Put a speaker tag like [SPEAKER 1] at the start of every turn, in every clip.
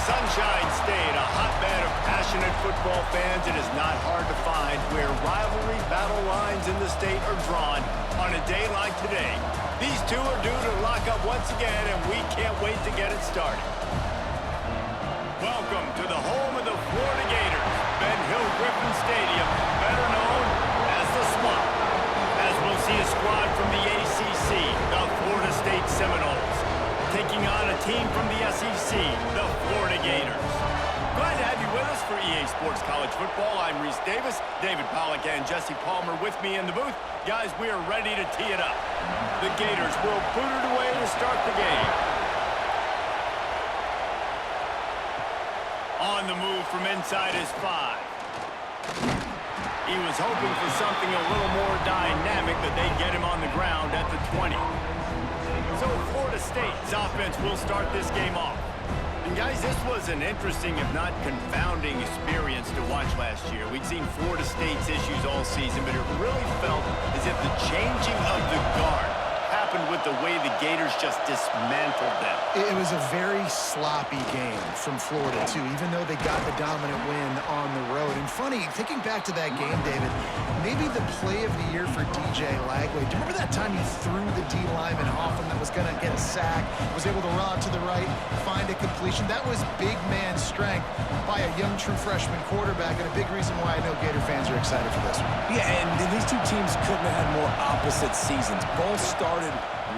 [SPEAKER 1] Sunshine State, a hotbed of passionate football fans. It is not hard to find where rivalry battle lines in the state are drawn on a day like today. These two are due to lock up once again, and we can't wait to get it started. Welcome to the home of the Florida Gators, Ben Hill Griffin Stadium, better known as the Swamp. As we'll see a squad from the ACC, the Florida State Seminoles, taking on a team from the SEC, the Florida Gators. Glad to have you with us for EA Sports College Football. I'm Reese Davis, David Pollack, and Jesse Palmer with me in the booth. Guys, we are ready to tee it up. The Gators will boot it away to start the game. On the move from inside his 5. He was hoping for something a little more dynamic, but they get him on the ground at the 20. So Florida State's offense will start this game off. And guys, this was an interesting, if not confounding, experience to watch last year. We'd seen Florida State's issues all season, but it really felt as if the changing of the guard happened with the way the Gators just dismantled them.
[SPEAKER 2] It was a very sloppy game from Florida, too, even though they got the dominant win on the road. And funny, thinking back to that game, David, maybe the play of the year for DJ Lagway. Do you remember that time he threw the D lineman off him that was going to get a sack, was able to run to the right, find a completion? That was big man strength by a young true freshman quarterback, and a big reason why I know Gator fans are excited for this one.
[SPEAKER 3] Yeah, and these two teams couldn't have had more opposite seasons. Both started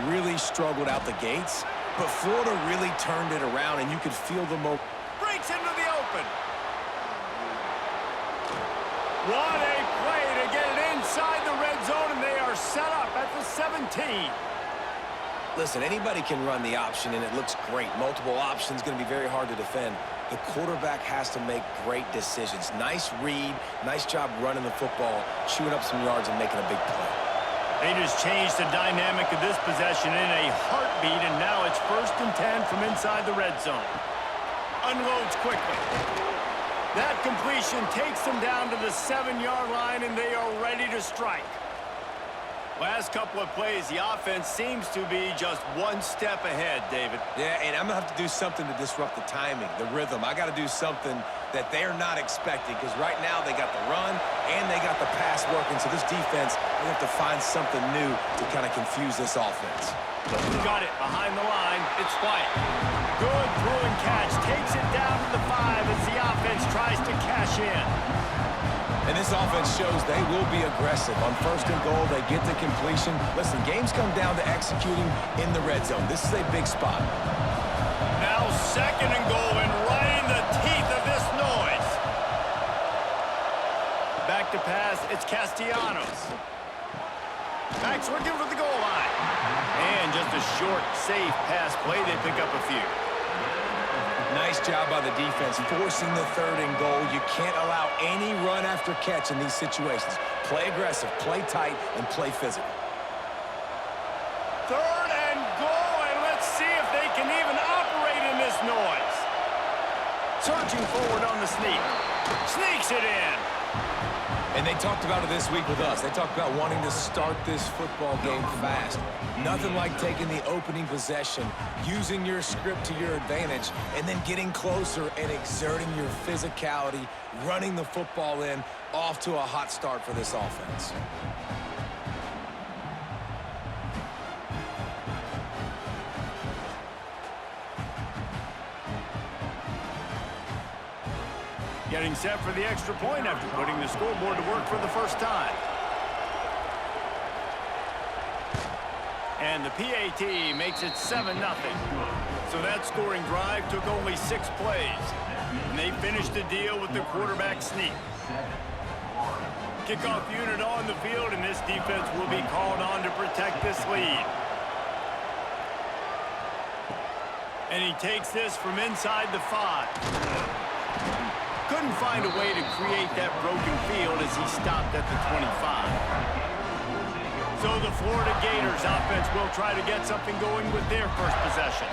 [SPEAKER 3] really struggled out the gates, but Florida really turned it around, and you could feel the
[SPEAKER 1] breaks into the open. What a play to get it inside the red zone, and they are set up at the 17.
[SPEAKER 3] Listen, anybody can run the option, and it looks great. Multiple options, going to be very hard to defend. The quarterback has to make great decisions. Nice read, nice job running the football, chewing up some yards and making a big play.
[SPEAKER 1] They just changed the dynamic of this possession in a heartbeat, and now it's 1st and 10 from inside the red zone. Unloads quickly. That completion takes them down to the 7-yard line, and they are ready to strike. Last couple of plays, the offense seems to be just one step ahead, David.
[SPEAKER 3] Yeah, and I'm going to have to do something to disrupt the timing, the rhythm. I got to do something that they're not expecting, because right now they got the run and they got the pass working. So this defense, they have to find something new to kind of confuse this offense.
[SPEAKER 1] Got it behind the line. It's White. Good throw and catch. Takes it down to the 5 as the offense tries to cash in.
[SPEAKER 3] And this offense shows they will be aggressive. On 1st and goal, they get the completion. Listen, games come down to executing in the red zone. This is a big spot.
[SPEAKER 1] Now 2nd and goal, and right in the teeth of this noise. Back to pass, it's Castellanos. Backs looking for the goal line. And just a short, safe pass play. They pick up a few.
[SPEAKER 3] Nice job by the defense, forcing the 3rd and goal. You can't allow any run after catch in these situations. Play aggressive, play tight, and play physical.
[SPEAKER 1] 3rd and goal, and let's see if they can even operate in this noise. Surging forward on the sneak. Sneaks it in.
[SPEAKER 3] And they talked about it this week with us. They talked about wanting to start this football game fast. Nothing like taking the opening possession, using your script to your advantage, and then getting closer and exerting your physicality, running the football in, off to a hot start for this offense.
[SPEAKER 1] Getting set for the extra point after putting the scoreboard to work for the first time. And the PAT makes it 7-0. So that scoring drive took only 6 plays. And they finished the deal with the quarterback sneak. Kickoff unit on the field, and this defense will be called on to protect this lead. And he takes this from inside the 5. Couldn't find a way to create that broken field as he stopped at the 25. So the Florida Gators offense will try to get something going with their first possession.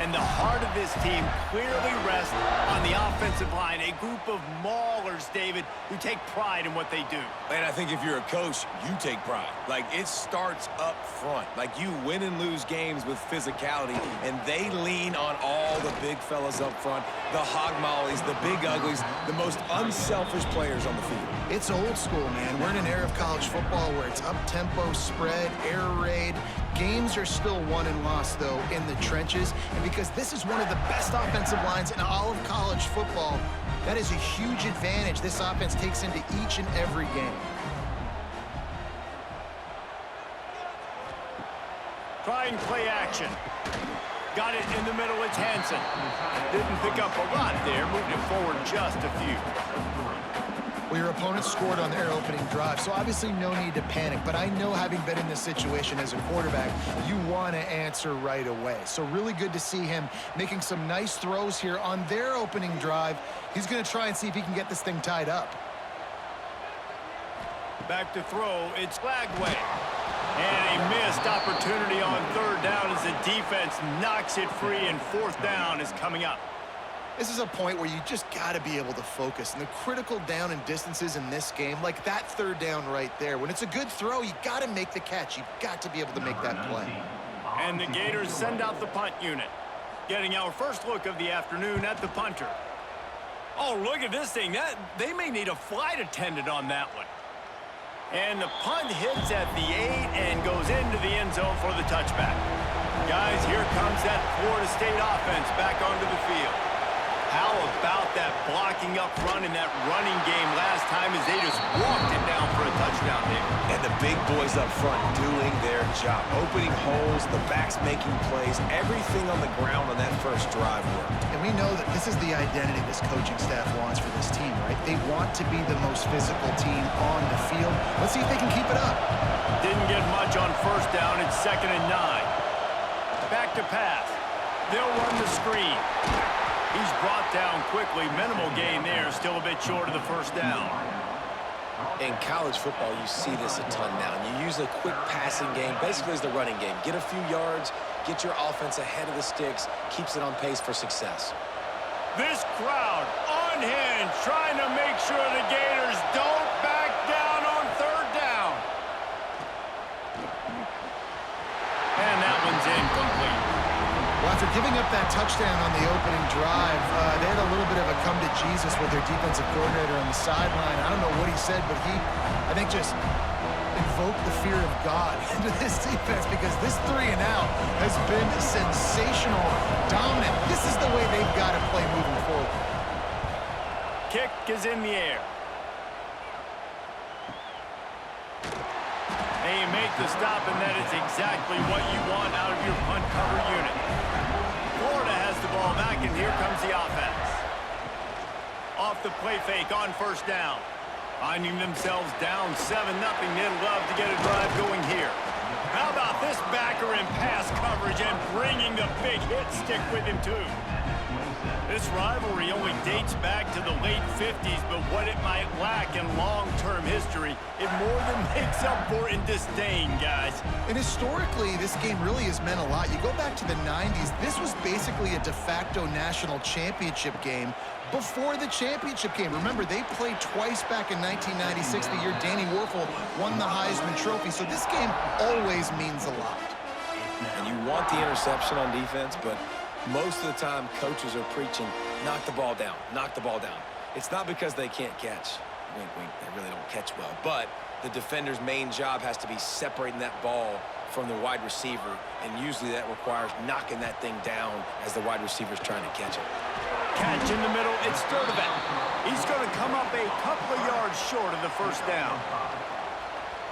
[SPEAKER 1] And the heart of this team clearly rests on the offensive line, a group of maulers, David, who take pride in what they do.
[SPEAKER 3] And I think if you're a coach, you take pride. Like, it starts up front. Like, you win and lose games with physicality, and they lean on all the big fellas up front the hog mollies, the big uglies, the most unselfish players on the field.
[SPEAKER 2] It's old school, man. We're in an era of college football where it's up-tempo, spread, air raid. Games are still won and lost, though, in the trenches. And because this is one of the best offensive lines in all of college football, that is a huge advantage this offense takes into each and every game.
[SPEAKER 1] Trying play action. Got it in the middle, it's Hansen. Didn't pick up a lot there, moved it forward just a few.
[SPEAKER 2] Well, your opponent scored on their opening drive, so obviously no need to panic. But I know, having been in this situation as a quarterback, you want to answer right away. So really good to see him making some nice throws here on their opening drive. He's going to try and see if he can get this thing tied up.
[SPEAKER 1] Back to throw, it's Lagway. And a missed opportunity on third down as the defense knocks it free, and fourth down is coming up.
[SPEAKER 2] This is a point where you just got to be able to focus. And the critical down and distances in this game, like that third down right there, when it's a good throw, you got to make the catch. You've got to be able to make that play.
[SPEAKER 1] And the Gators send out the punt unit. Getting our first look of the afternoon at the punter. Oh, look at this thing. They may need a flight attendant on that one. And the punt hits at the 8 and goes into the end zone for the touchback. Guys, here comes that Florida State offense back onto the field. How about that blocking up front in that running game last time as they just walked it down for a touchdown there?
[SPEAKER 3] And the big boys up front doing their job. Opening holes, the backs making plays, everything on the ground on that first drive worked.
[SPEAKER 2] And we know that this is the identity this coaching staff wants for this team, right? They want to be the most physical team on the field. Let's see if they can keep it up.
[SPEAKER 1] Didn't get much on first down. It's 2nd and 9. Back to pass. They'll run the screen. He's brought down quickly. Minimal gain there. Still a bit short of the first down.
[SPEAKER 3] In college football, you see this a ton now. You use a quick passing game, basically as the running game. Get a few yards, get your offense ahead of the sticks, keeps it on pace for success.
[SPEAKER 1] This crowd unhinged, trying to make sure the Gators don't back down on third down. And that one's incomplete.
[SPEAKER 2] Well, after giving up that touchdown on the opening drive, they had a little bit of a come to Jesus with their defensive coordinator on the sideline. I don't know what he said, but he, I think, just invoked the fear of God into this defense, because this 3 and out has been sensational, dominant. This is the way they've got to play moving forward.
[SPEAKER 1] Kick is in the air. They make the stop, and that is exactly what you want out of your punt cover unit. Florida has the ball back, and here comes the offense. Off the play fake on first down. Finding themselves down 7-0, they'd love to get a drive going here. How about this backer in pass coverage and bringing the big hit stick with him, too? This rivalry only dates back to the late 50s, but what it might lack in long-term history, it more than makes up for in disdain, guys.
[SPEAKER 2] And historically, this game really has meant a lot. You go back to the 90s, this was basically a de facto national championship game before the championship game. Remember, they played twice back in 1996, the year Danny Werfel won the Heisman Trophy. So this game always means a lot.
[SPEAKER 3] And you want the interception on defense, but most of the time, coaches are preaching, knock the ball down, knock the ball down. It's not because they can't catch. Wink, wink, they really don't catch well. But the defender's main job has to be separating that ball from the wide receiver, and usually that requires knocking that thing down as the wide receiver's trying to catch it.
[SPEAKER 1] Catch in the middle, it's Sturdivant. He's going to come up a couple of yards short of the first down.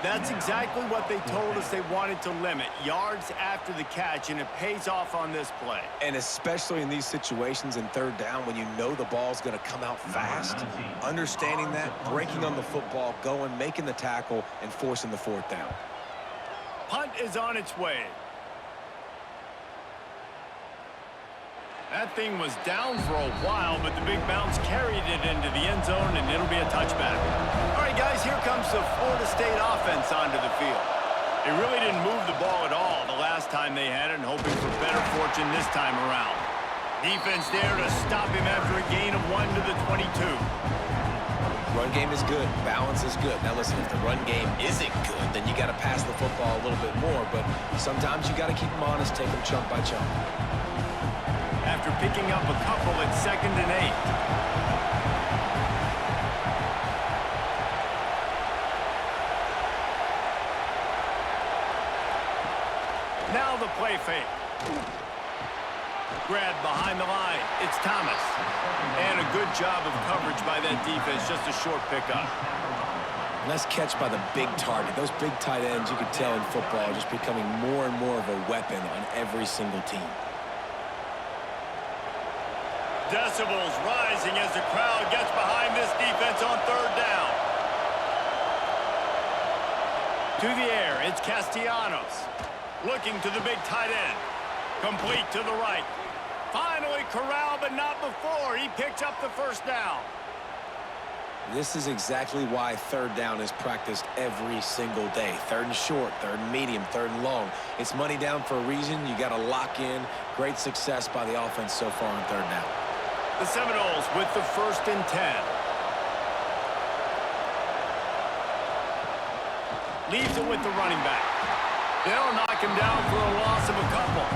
[SPEAKER 1] That's exactly what they told us they wanted to limit, yards after the catch, and it pays off on this play.
[SPEAKER 3] And especially in these situations in third down when you know the ball's going to come out fast, understanding that, breaking on the football, going, making the tackle, and forcing the fourth down.
[SPEAKER 1] Punt is on its way. That thing was down for a while, but the big bounce carried it into the end zone, and it'll be a touchback. All right, guys, here comes the Florida State offense onto the field. They really didn't move the ball at all the last time they had it, and hoping for better fortune this time around. Defense there to stop him after a gain of 1 to the 22.
[SPEAKER 3] Run game is good. Balance is good. Now, listen, if the run game isn't good, then you got to pass the football a little bit more, but sometimes you got to keep them honest, take them chunk by chunk.
[SPEAKER 1] After after picking up a couple at 2nd and 8. Now the play fake. Grab behind the line. It's Thomas. And a good job of coverage by that defense. Just a short pickup.
[SPEAKER 3] Nice catch by the big target. Those big tight ends, you could tell in football, are just becoming more and more of a weapon on every single team.
[SPEAKER 1] Decibels rising as the crowd gets behind this defense on 3rd down. To the air, it's Castellanos. Looking to the big tight end. Complete to the right. Finally corralled, but not before. He picks up the 1st down.
[SPEAKER 3] This is exactly why 3rd down is practiced every single day. 3rd and short, 3rd and medium, 3rd and long. It's money down for a reason. You got to lock in. Great success by the offense so far on 3rd down.
[SPEAKER 1] The Seminoles with the 1st and 10. Leaves it with the running back. They'll knock him down for a loss of a couple.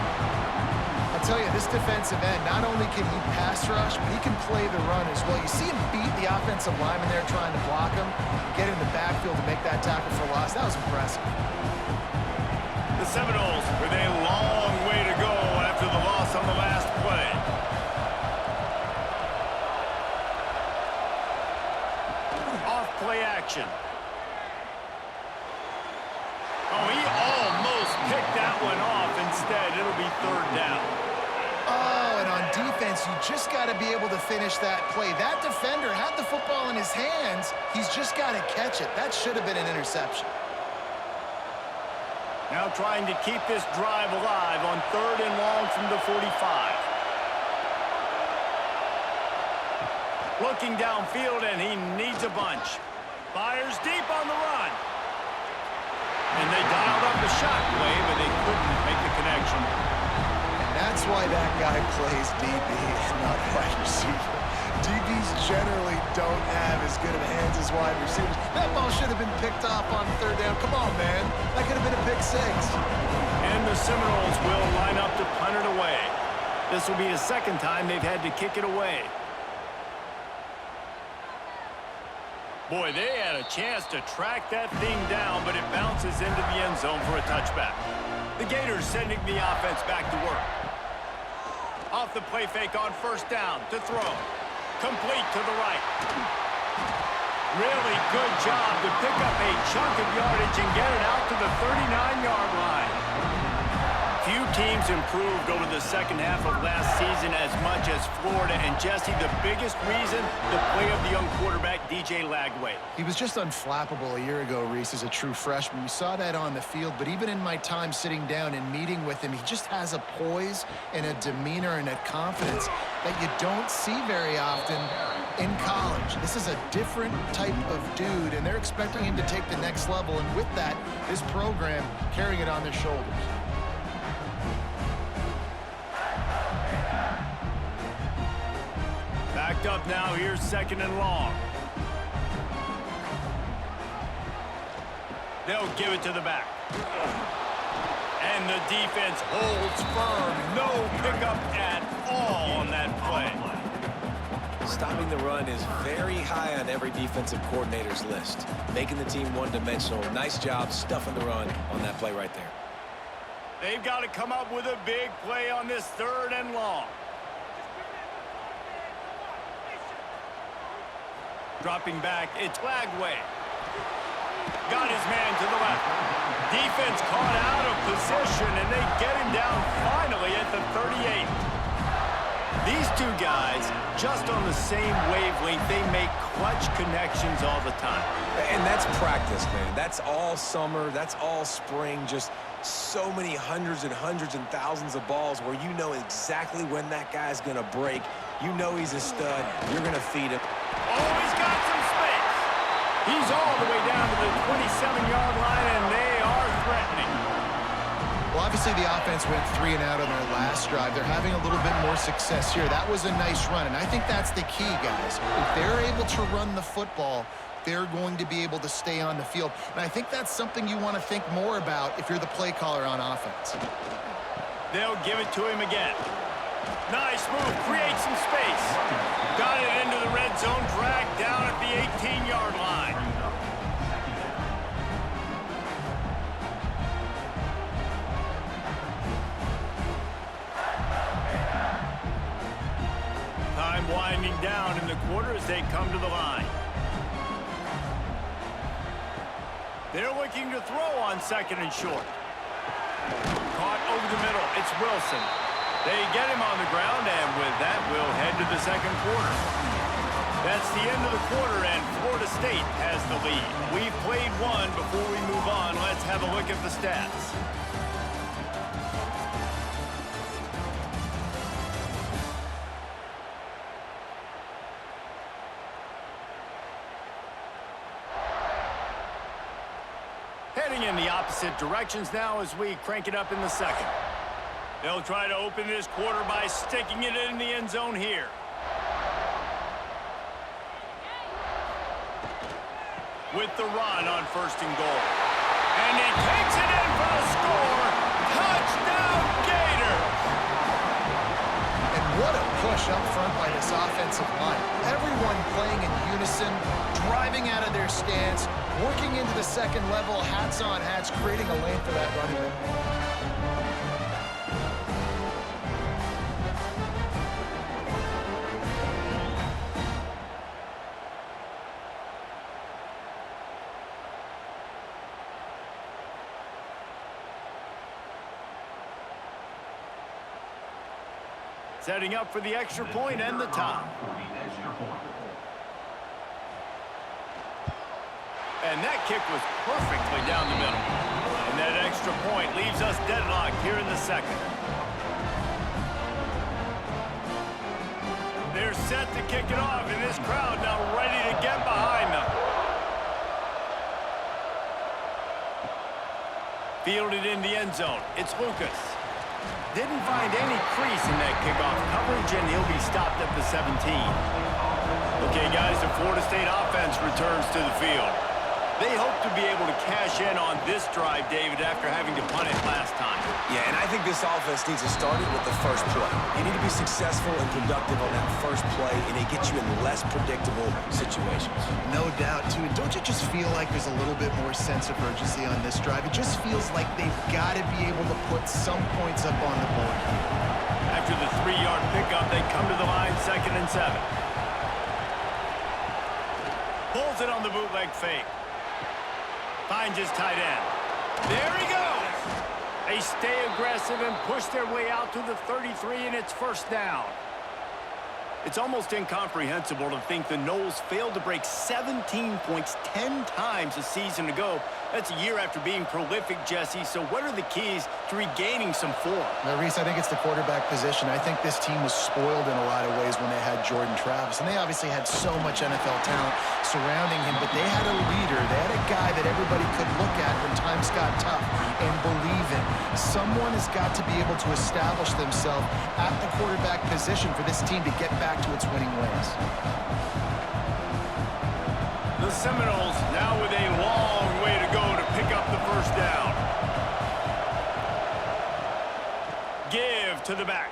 [SPEAKER 2] I'll tell you, this defensive end, not only can he pass rush, but he can play the run as well. You see him beat the offensive lineman there trying to block him, get in the backfield to make that tackle for loss. That was impressive.
[SPEAKER 1] The Seminoles with a long way to go after the loss on the last play. Off play action. Oh, he almost picked that one off. Instead, it'll be 3rd down.
[SPEAKER 2] Oh, and on defense, you just got to be able to finish that play. That defender had the football in his hands. He's just got to catch it. That should have been an interception.
[SPEAKER 1] Now trying to keep this drive alive on 3rd and long from the 45. Looking downfield, and he needs a bunch. Fires deep on the run. And they dialed up the shot play, but they couldn't make the connection.
[SPEAKER 2] And that's why that guy plays DB and not wide receiver. DBs generally don't have as good of hands as wide receivers. That ball should have been picked off on 3rd down. Come on, man. That could have been a pick 6.
[SPEAKER 1] And the Seminoles will line up to punt it away. This will be the 2nd time they've had to kick it away. Boy, they had a chance to track that thing down, but it bounces into the end zone for a touchback. The Gators sending the offense back to work. Off the play fake on 1st down to throw. Complete to the right. Really good job to pick up a chunk of yardage and get it out to the 39-yard line. Few teams improved over the 2nd half of last season as much as Florida. And Jesse, the biggest reason, the play of the young quarterback, DJ Lagway.
[SPEAKER 2] He was just unflappable a year ago, Reese, as a true freshman. You saw that on the field, but even in my time sitting down and meeting with him, he just has a poise and a demeanor and a confidence that you don't see very often in college. This is a different type of dude, and they're expecting him to take the next level. And with that, this program carrying it on their shoulders.
[SPEAKER 1] Backed up now, here's 2nd and long. They'll give it to the back. And the defense holds firm. No pickup at all on that play.
[SPEAKER 3] Stopping the run is very high on every defensive coordinator's list. Making the team one-dimensional. Nice job stuffing the run on that play right there.
[SPEAKER 1] They've got to come up with a big play on this 3rd and long. Dropping back, it's Lagway. Got his man to the left. Defense caught out of position, and they get him down finally at the 38. These two guys, just on the same wavelength, they make clutch connections all the time.
[SPEAKER 3] And that's practice, man. That's all summer. That's all spring. Just so many hundreds and thousands of balls where you know exactly when that guy's going to break. You know he's a stud. You're going to feed him.
[SPEAKER 1] Oh, he's got some space. He's all the way down to the 27-yard line, and they are threatening.
[SPEAKER 2] Well, obviously the offense went 3 and out on their last drive. They're having a little bit more success here. That was a nice run, and I think that's the key, guys. If they're able to run the football, they're going to be able to stay on the field. And I think that's something you want to think more about if you're the play caller on offense.
[SPEAKER 1] They'll give it to him again. Nice move, create some space. Got it into the red zone, dragged down at the 18-yard line. Time winding down in the quarter as they come to the line. They're looking to throw on 2nd and short. Caught over the middle, it's Wilson. They get him on the ground, and with that, we'll head to the 2nd quarter. That's the end of the quarter, and Florida State has the lead. We've played one. Before we move on, let's have a look at the stats. Heading in the opposite directions now as we crank it up in the 2nd. They'll try to open this quarter by sticking it in the end zone here. With the run on 1st and goal. And he takes it in for the score. Touchdown, Gators!
[SPEAKER 2] And what a push up front by this offensive line. Everyone playing in unison, driving out of their stance, working into the 2nd level, hats on hats, creating a lane for that running back.
[SPEAKER 1] Setting up for the extra point and the tie. And that kick was perfectly down the middle. And that extra point leaves us deadlocked here in the 2nd. They're set to kick it off, and this crowd now ready to get behind them. Fielded in the end zone. It's Lucas. Didn't find any crease in that kickoff coverage, and he'll be stopped at the 17. Okay, guys, the Florida State offense returns to the field. They hope to be able to cash in on this drive, David, after having to punt it last time.
[SPEAKER 3] Yeah, and I think this offense needs to start it with the first play. You need to be successful and productive on that first play, and it gets you in less predictable situations.
[SPEAKER 2] No doubt, too. And don't you just feel like there's a little bit more sense of urgency on this drive? It just feels like they've got to be able to put some points up on the board here.
[SPEAKER 1] After the 3-yard pickup, they come to the line 2nd and 7. Pulls it on the bootleg fake. Finds his tight end. There he goes! They stay aggressive and push their way out to the 33, and it's 1st down. It's almost incomprehensible to think the Noles failed to break 17 points 10 times a season ago. That's a year after being prolific, Jesse. So what are the keys to regaining some form?
[SPEAKER 2] Now, Reese, I think it's the quarterback position. I think this team was spoiled in a lot of ways when they had Jordan Travis. And they obviously had so much NFL talent surrounding him, but they had a leader. They had a guy that everybody could look at when times got tough and believe in. Someone has got to be able to establish themselves at the quarterback position for this team to get back to its winning ways.
[SPEAKER 1] The Seminoles now with a long way to go to pick up the 1st down. Give to the back.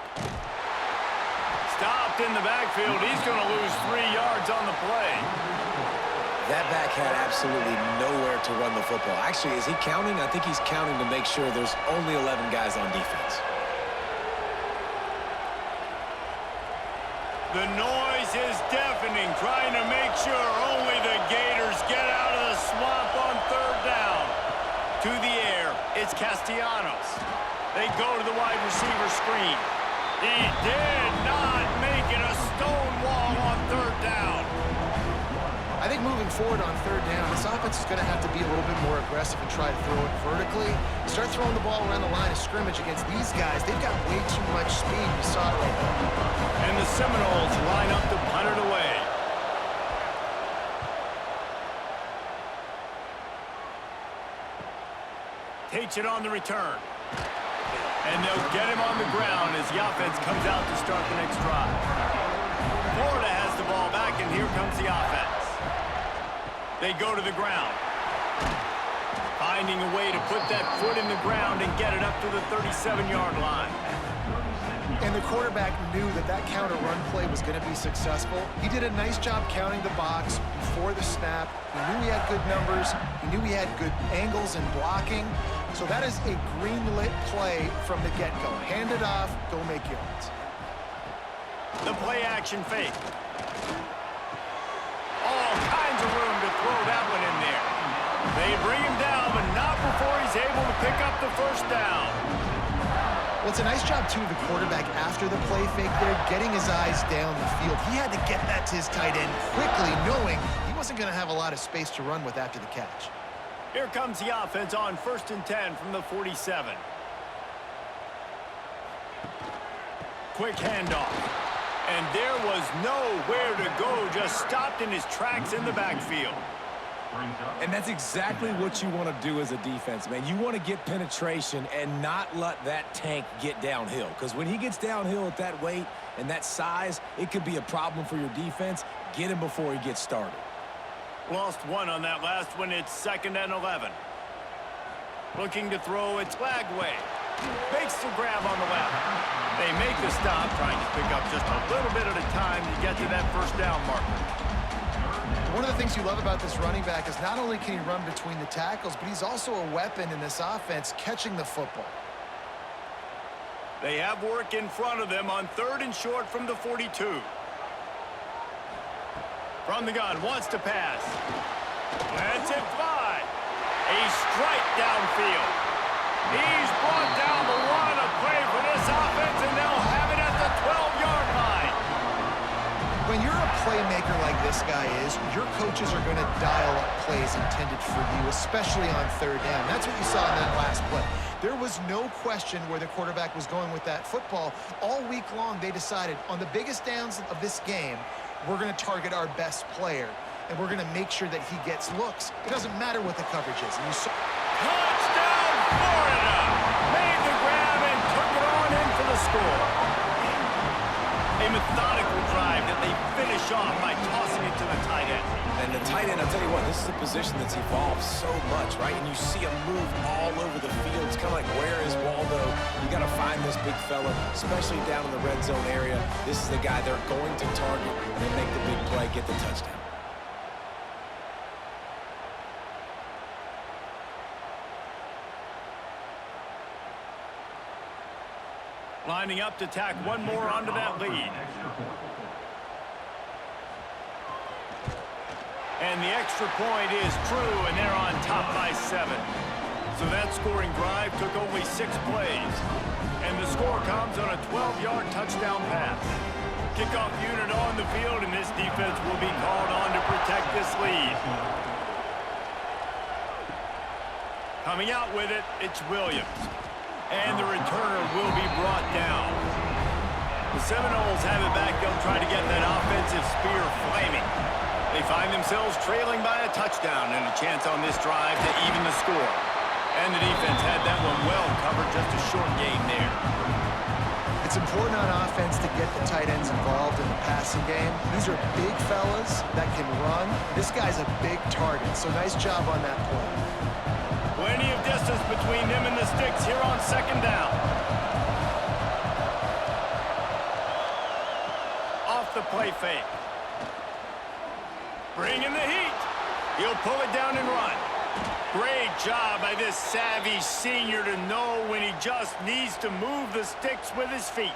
[SPEAKER 1] Stopped in the backfield. He's going to lose 3 yards on the play.
[SPEAKER 3] That back had absolutely nowhere to run the football. Actually, is he counting? I think he's counting to make sure there's only 11 guys on defense.
[SPEAKER 1] The noise is deafening, trying to make sure only the Gators get out of the swamp on 3rd down. To the air, it's Castellanos. They go to the wide receiver screen. He did not make it a stone wall on 3rd down.
[SPEAKER 2] I think moving forward on 3rd down, this offense is going to have to be a little bit more aggressive and try to throw it vertically. Start throwing the ball around the line of scrimmage against these guys. They've got way too much speed. You saw it right there.
[SPEAKER 1] And the Seminoles line up to punt it away. Takes it on the return. And they'll get him on the ground as the offense comes out to start the next drive. Florida has the ball back, and here comes the offense. They go to the ground. Finding a way to put that foot in the ground and get it up to the 37-yard line.
[SPEAKER 2] And the quarterback knew that that counter run play was going to be successful. He did a nice job counting the box before the snap. He knew he had good numbers. He knew he had good angles and blocking. So that is a green-lit play from the get-go. Hand it off, go make yards.
[SPEAKER 1] The play-action fake. All kinds of room to throw that one in there. They bring him down, but not before he's able to pick up the first down.
[SPEAKER 2] Well, it's a nice job, too, of the quarterback after the play fake there, getting his eyes down the field. He had to get that to his tight end quickly, knowing he wasn't going to have a lot of space to run with after the catch.
[SPEAKER 1] Here comes the offense on 1st and 10 from the 47. Quick handoff. And there was nowhere to go, just stopped in his tracks in the backfield.
[SPEAKER 3] And that's exactly what you want to do as a defense, man. You want to get penetration and not let that tank get downhill. Because when he gets downhill at that weight and that size, it could be a problem for your defense. Get him before he gets started.
[SPEAKER 1] Lost one on that last one. It's 2nd and 11. Looking to throw, it's Lagway. Makes the grab on the left. They make the stop, trying to pick up just a little bit at a time to get to that first down marker.
[SPEAKER 2] One of the things you love about this running back is not only can he run between the tackles, but he's also a weapon in this offense catching the football.
[SPEAKER 1] They have work in front of them on 3rd and short from the 42. From the gun, wants to pass. Lets it fly. A strike downfield. He's brought down the run of play for this offense, and they'll have it at the 12-yard line.
[SPEAKER 2] When you're a playmaker like this guy is, your coaches are going to dial up plays intended for you, especially on 3rd down. That's what you saw in that last play. There was no question where the quarterback was going with that football. All week long, they decided on the biggest downs of this game, we're going to target our best player, and we're going to make sure that he gets looks. It doesn't matter what the coverage is. And you saw
[SPEAKER 1] Touchdown, Florida! Made the grab and took it on in for the score. A methodical drive that they finish off by tossing it to the tight end.
[SPEAKER 3] And the tight end, I'll tell you what, this is a position that's evolved so much, right? And you see him move all over the field. It's kind of like, where is Waldo? You got to find this big fella, especially down in the red zone area. This is the guy they're going to target. They make the big play, get the touchdown.
[SPEAKER 1] Lining up to tack one more onto that lead. And the extra point is true, and they're on top by 7. So that scoring drive took only 6 plays. And the score comes on a 12-yard touchdown pass. Kickoff unit on the field, and this defense will be called on to protect this lead. Coming out with it, it's Williams. And the returner will be brought down. The Seminoles have it back. They'll try to get that offensive spear flaming. They find themselves trailing by a touchdown and a chance on this drive to even the score. And the defense had that one well covered, just a short gain there.
[SPEAKER 2] it's important on offense to get the tight ends involved in the passing game. These are big fellas that can run. This guy's a big target, so nice job on that play.
[SPEAKER 1] Plenty of distance between them and the Stix here on second down. Off the play fake. Bringing the heat. He'll pull it down and run. Great job by this savvy senior to know when he just needs to move the sticks with his feet.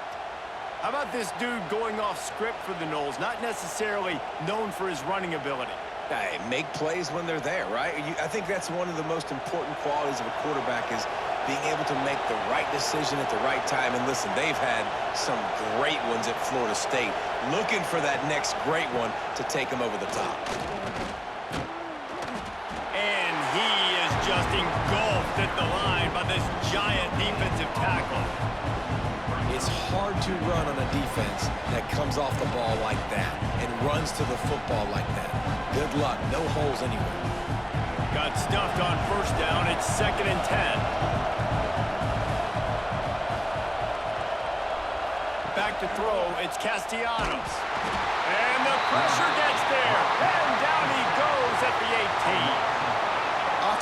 [SPEAKER 1] How about this dude going off script for the Noles, not necessarily known for his running ability?
[SPEAKER 3] Hey, make plays when they're there, right? I think that's one of the most important qualities of a quarterback is being able to make the right decision at the right time. And listen, they've had some great ones at Florida State. Looking for that next great one to take them over the top.
[SPEAKER 1] And he is just engulfed at the line by this giant defensive tackle.
[SPEAKER 3] It's hard to run on a defense that comes off the ball like that and runs to the football like that. Good luck. No holes anywhere.
[SPEAKER 1] Got stuffed on first down. It's 2nd and 10. Back to throw. It's Castellanos. And the pressure gets there. And down he goes at the 18.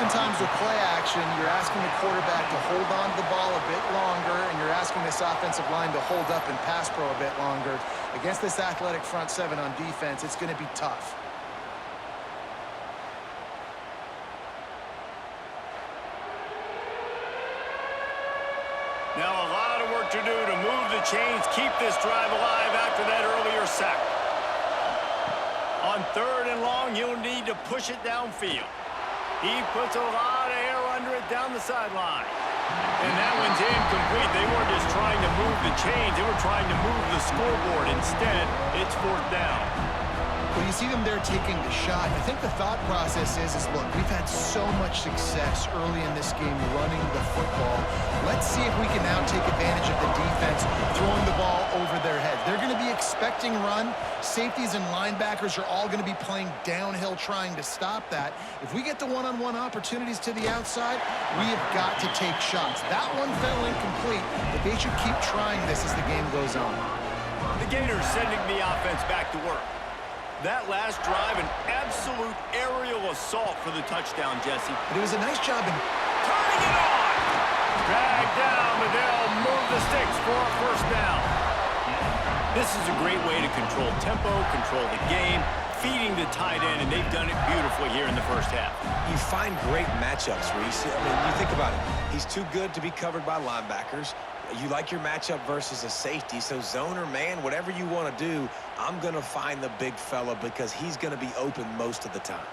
[SPEAKER 2] oftentimes with play action, you're asking the quarterback to hold on to the ball a bit longer, and you're asking this offensive line to hold up and pass pro a bit longer. Against this athletic front seven on defense, it's going to be tough.
[SPEAKER 1] Now a lot of work to do to move the chains, keep this drive alive after that earlier sack. On 3rd and long, he'll need to push it downfield. He puts a lot of air under it down the sideline. And that one's incomplete. They weren't just trying to move the chains. They were trying to move the scoreboard. Instead, it's 4th down.
[SPEAKER 2] Well, you see them there taking the shot. I think the thought process is look, we've had so much success early in this game running the football. Let's see if we can now take advantage of the defense throwing the ball over their heads. They're going to be expecting run. Safeties and linebackers are all going to be playing downhill trying to stop that. If we get the one-on-one opportunities to the outside, we have got to take shots. That one fell incomplete, but they should keep trying this as the game goes on.
[SPEAKER 1] The Gators sending the offense back to work. That last drive, an absolute aerial assault for the touchdown, Jesse.
[SPEAKER 2] But it was a nice job in
[SPEAKER 1] turning it on. Dragged down, but they'll move the sticks for a 1st down. This is a great way to control tempo, control the game, feeding the tight end, and they've done it beautifully here in the 1st half.
[SPEAKER 3] You find great matchups, Reese. I mean, you think about it. He's too good to be covered by linebackers. You like your matchup versus a safety, so zone or man, whatever you want to do, I'm going to find the big fella because he's going to be open most of the time.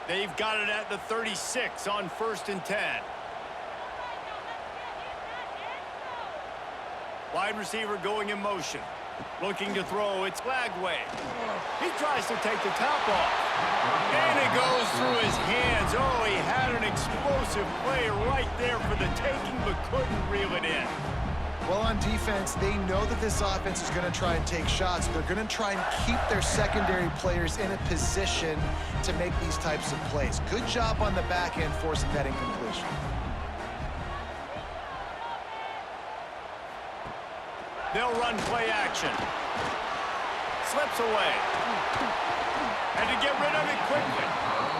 [SPEAKER 1] They've got it at the 36 on 1st and 10. Wide receiver going in motion. Looking to throw, it's Lagway. He tries to take the top off. And it goes through his hands. Oh, he had an explosive play right there for the taking, but couldn't reel it in.
[SPEAKER 2] Well, on defense, they know that this offense is going to try and take shots. They're going to try and keep their secondary players in a position to make these types of plays. Good job on the back end forcing that incompletion.
[SPEAKER 1] They'll run play action. Slips away. And to get rid of it quickly.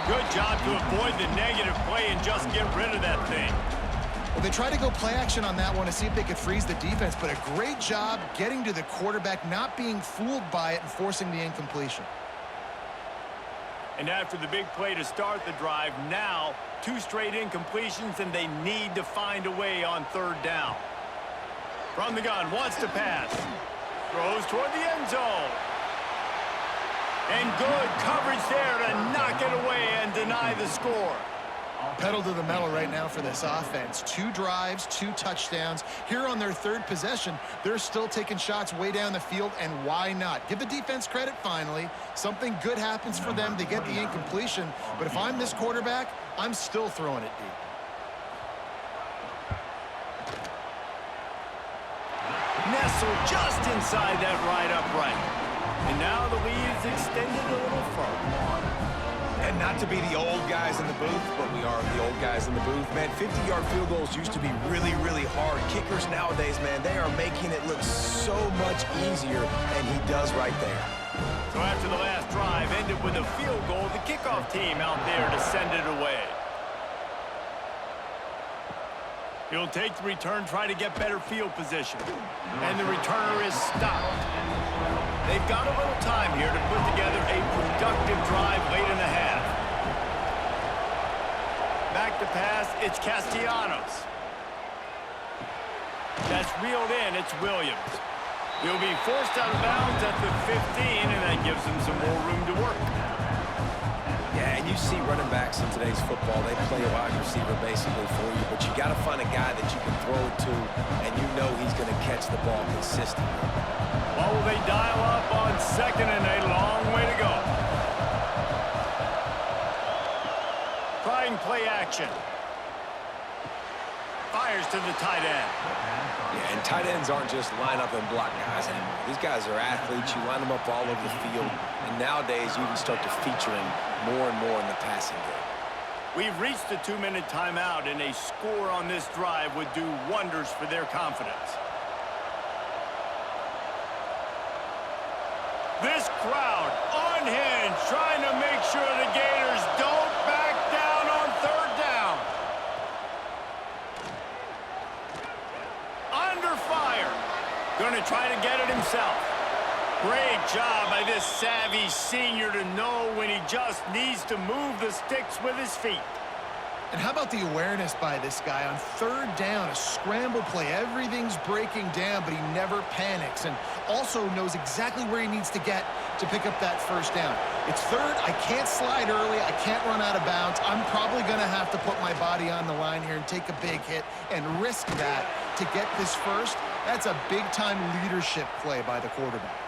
[SPEAKER 1] Good job to avoid the negative play and just get rid of that thing.
[SPEAKER 2] Well, they tried to go play action on that one to see if they could freeze the defense, but a great job getting to the quarterback, not being fooled by it and forcing the incompletion.
[SPEAKER 1] And after the big play to start the drive, now 2 straight incompletions, and they need to find a way on 3rd down. From the gun, wants to pass. Throws toward the end zone. And good coverage there to knock it away and deny the score.
[SPEAKER 2] Pedal to the metal right now for this offense. 2 drives, 2 touchdowns. Here on their 3rd possession, they're still taking shots way down the field, and why not? Give the defense credit finally. Something good happens for them. They get the incompletion. But if I'm this quarterback, I'm still throwing it deep.
[SPEAKER 1] Nestled just inside that right upright. And now the lead is extended a little further.
[SPEAKER 3] And not to be the old guys in the booth, but we are the old guys in the booth, man. 50-yard field goals used to be really, really hard. Kickers nowadays, man, they are making it look so much easier, and he does right there.
[SPEAKER 1] So after the last drive ended with a field goal, the kickoff team out there to send it away. He'll take the return, try to get better field position. And the returner is stopped. They've got a little time here to put together a productive drive late in the half. Back to pass, it's Castellanos. That's reeled in, it's Williams. He'll be forced out of bounds at the 15, and that gives him some more room to work.
[SPEAKER 3] Yeah, and you see running backs in today's football, they play a wide receiver basically for you, but you got to find a guy that you can throw it to, and you know he's going to catch the ball consistently.
[SPEAKER 1] Well, will they dial up on 2nd and a long way to go? Trying play action. Fires to the tight end.
[SPEAKER 3] Yeah, and tight ends aren't just line up and block guys anymore. These guys are athletes. You line them up all over the field, and nowadays you can start to feature them more and more in the passing game.
[SPEAKER 1] We've reached the 2-minute timeout, and a score on this drive would do wonders for their confidence. This crowd unhinged, trying to make sure the Gators don't back down on third down. Under fire. Gonna try to get it himself. Great job by this savvy senior to know when he just needs to move the sticks with his feet.
[SPEAKER 2] And how about the awareness by this guy on third down, a scramble play. Everything's breaking down, but he never panics and also knows exactly where he needs to get to pick up that first down. It's third. I can't slide early. I can't run out of bounds. I'm probably going to have to put my body on the line here and take a big hit and risk that to get this first. That's a big-time leadership play by the quarterback.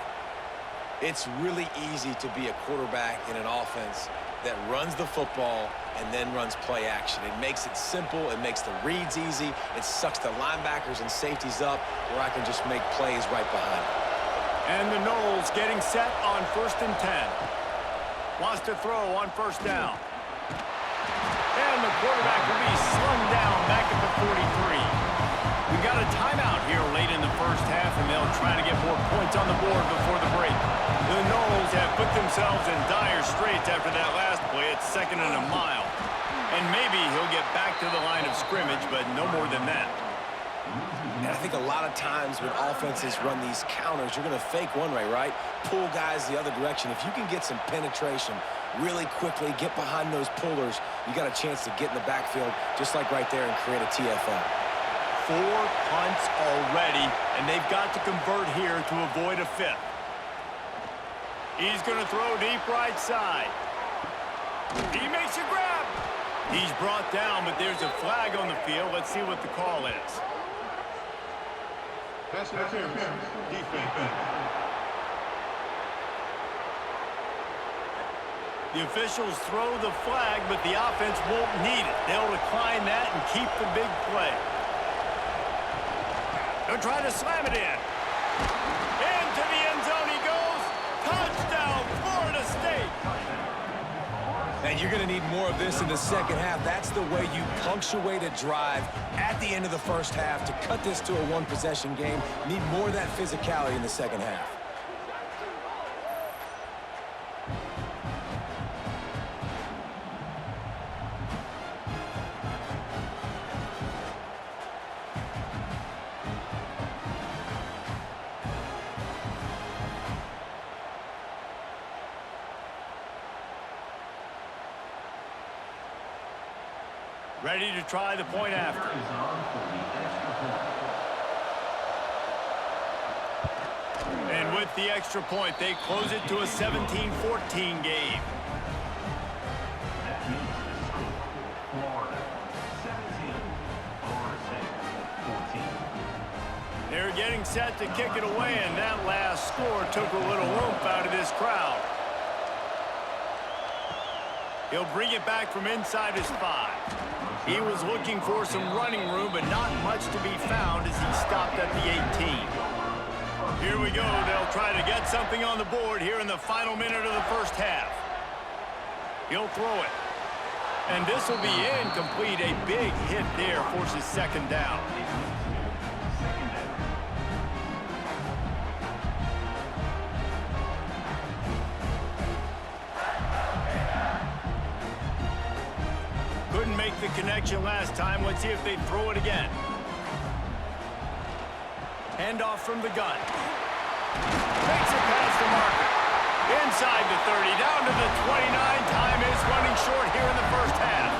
[SPEAKER 3] It's really easy to be a quarterback in an offense that runs the football and then runs play action. It makes it simple. It makes the reads easy. It sucks the linebackers and safeties up where I can just make plays right behind it.
[SPEAKER 1] And the Noles getting set on 1st and 10. Wants to throw on first down. And the quarterback will be slung down back at the 43. We've got a timeout here late in the first half, and they'll try to get more points on the board before the break. The Noles have put themselves in dire straits after that last play at 2nd and a mile. And maybe he'll get back to the line of scrimmage, but no more than that.
[SPEAKER 3] And I think a lot of times when offenses run these counters, you're going to fake one way, right? Pull guys the other direction. If you can get some penetration really quickly, get behind those pullers, you got a chance to get in the backfield just like right there and create a TFL.
[SPEAKER 1] 4 punts already, and they've got to convert here to avoid a 5th. He's going to throw deep right side. He makes a grab. He's brought down, but there's a flag on the field. Let's see what the call is.
[SPEAKER 4] Pass interference. Defense.
[SPEAKER 1] The officials throw the flag, but the offense won't need it. They'll decline that and keep the big play. They'll try to slam it in. Into the end zone he goes. Touchdown, Florida State.
[SPEAKER 3] And you're going to need more of this in the second half. That's the way you punctuate a drive at the end of the first half to cut this to a one-possession game. Need more of that physicality in the second half.
[SPEAKER 1] Ready to try the point after. And with the extra point, they close it to a 17-14 game. They're getting set to kick it away, and that last score took a little oomph out of this crowd. He'll bring it back from inside his 5. He was looking for some running room, but not much to be found as he stopped at the 18. Here we go. They'll try to get something on the board here in the final minute of the first half. He'll throw it. And this will be incomplete. A big hit there forces 2nd down. Couldn't make the connection last time. Let's see if they throw it again. Handoff from the gun. Makes it past the marker. Inside the 30, down to the 29. Time is running short here in the first half.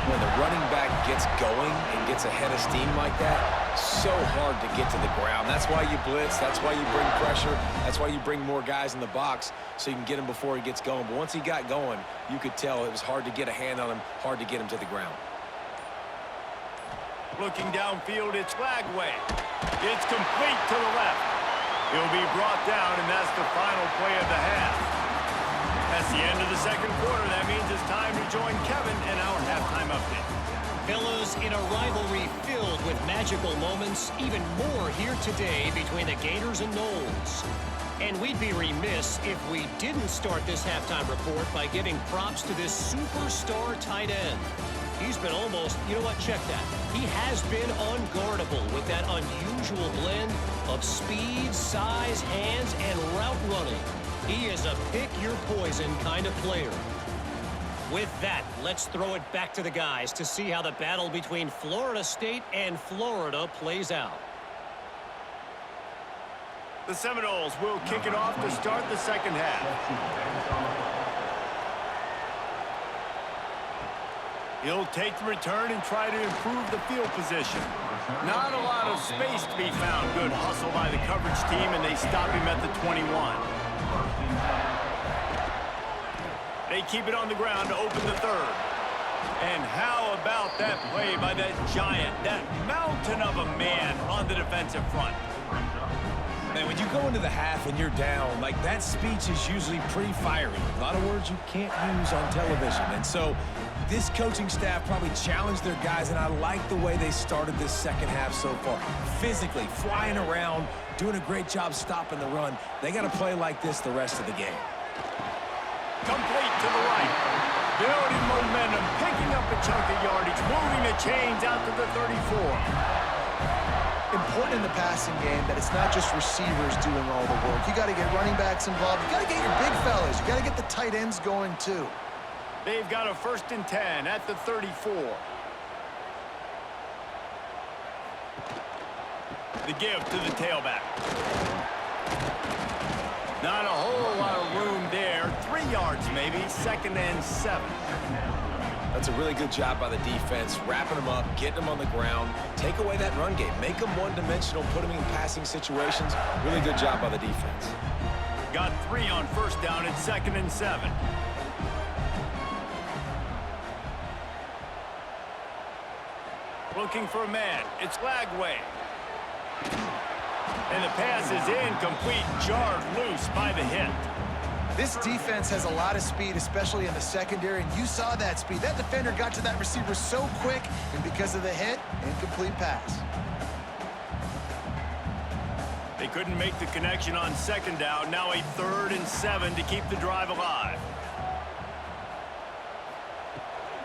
[SPEAKER 3] When the running back gets going and gets ahead of steam like that, so hard to get to the ground. That's why you blitz. That's why you bring pressure. That's why you bring more guys in the box so you can get him before he gets going. But once he got going, you could tell it was hard to get a hand on him, hard to get him to the ground.
[SPEAKER 1] Looking downfield, it's Lagway. It's complete to the left. He'll be brought down, and that's the final play of the half. That's the end of the second quarter. That means it's time to join Kevin in our halftime update.
[SPEAKER 5] Fellas, in a rivalry filled with magical moments, even more here today between the Gators and Noles. And we'd be remiss if we didn't start this halftime report by giving props to this superstar tight end. He's been almost, you know what, check that. He has been unguardable with that unusual blend of speed, size, hands, and route running. He is a pick-your-poison kind of player. With that, let's throw it back to the guys to see how the battle between Florida State and Florida plays out.
[SPEAKER 1] The Seminoles will kick it off to start the second half. He'll take the return and try to improve the field position. Not a lot of space to be found. Good hustle by the coverage team, and they stop him at the 21. They keep it on the ground to open the third. And how about that play by that giant, that mountain of a man on the defensive front?
[SPEAKER 3] Man, when you go into the half and you're down, like, that speech is usually pretty fiery. A lot of words you can't use on television. And so this coaching staff probably challenged their guys, and I like the way they started this second half so far. Physically, flying around, doing a great job stopping the run. They got to play like this the rest of the game.
[SPEAKER 1] Complete to the right. Building momentum, picking up a chunk of yardage, moving the chains out to the 34.
[SPEAKER 2] Important in the passing game that it's not just receivers doing all the work. You got to get running backs involved. You got to get your big fellas. You got to get the tight ends going too.
[SPEAKER 1] They've got a 1st and 10 at the 34. The give to the tailback. Not a whole lot of room there. 3 yards maybe. 2nd and 7.
[SPEAKER 3] That's a really good job by the defense, wrapping them up, getting them on the ground. Take away that run game. Make them one-dimensional, put them in passing situations. Really good job by the defense.
[SPEAKER 1] Got 3 on 1st down at 2nd and 7. Looking for a man. It's Lagway. And the pass is incomplete, jarred loose by the hit.
[SPEAKER 2] This defense has a lot of speed, especially in the secondary, and you saw that speed. That defender got to that receiver so quick, and because of the hit, incomplete pass.
[SPEAKER 1] They couldn't make the connection on 2nd down. Now a 3rd and 7 to keep the drive alive.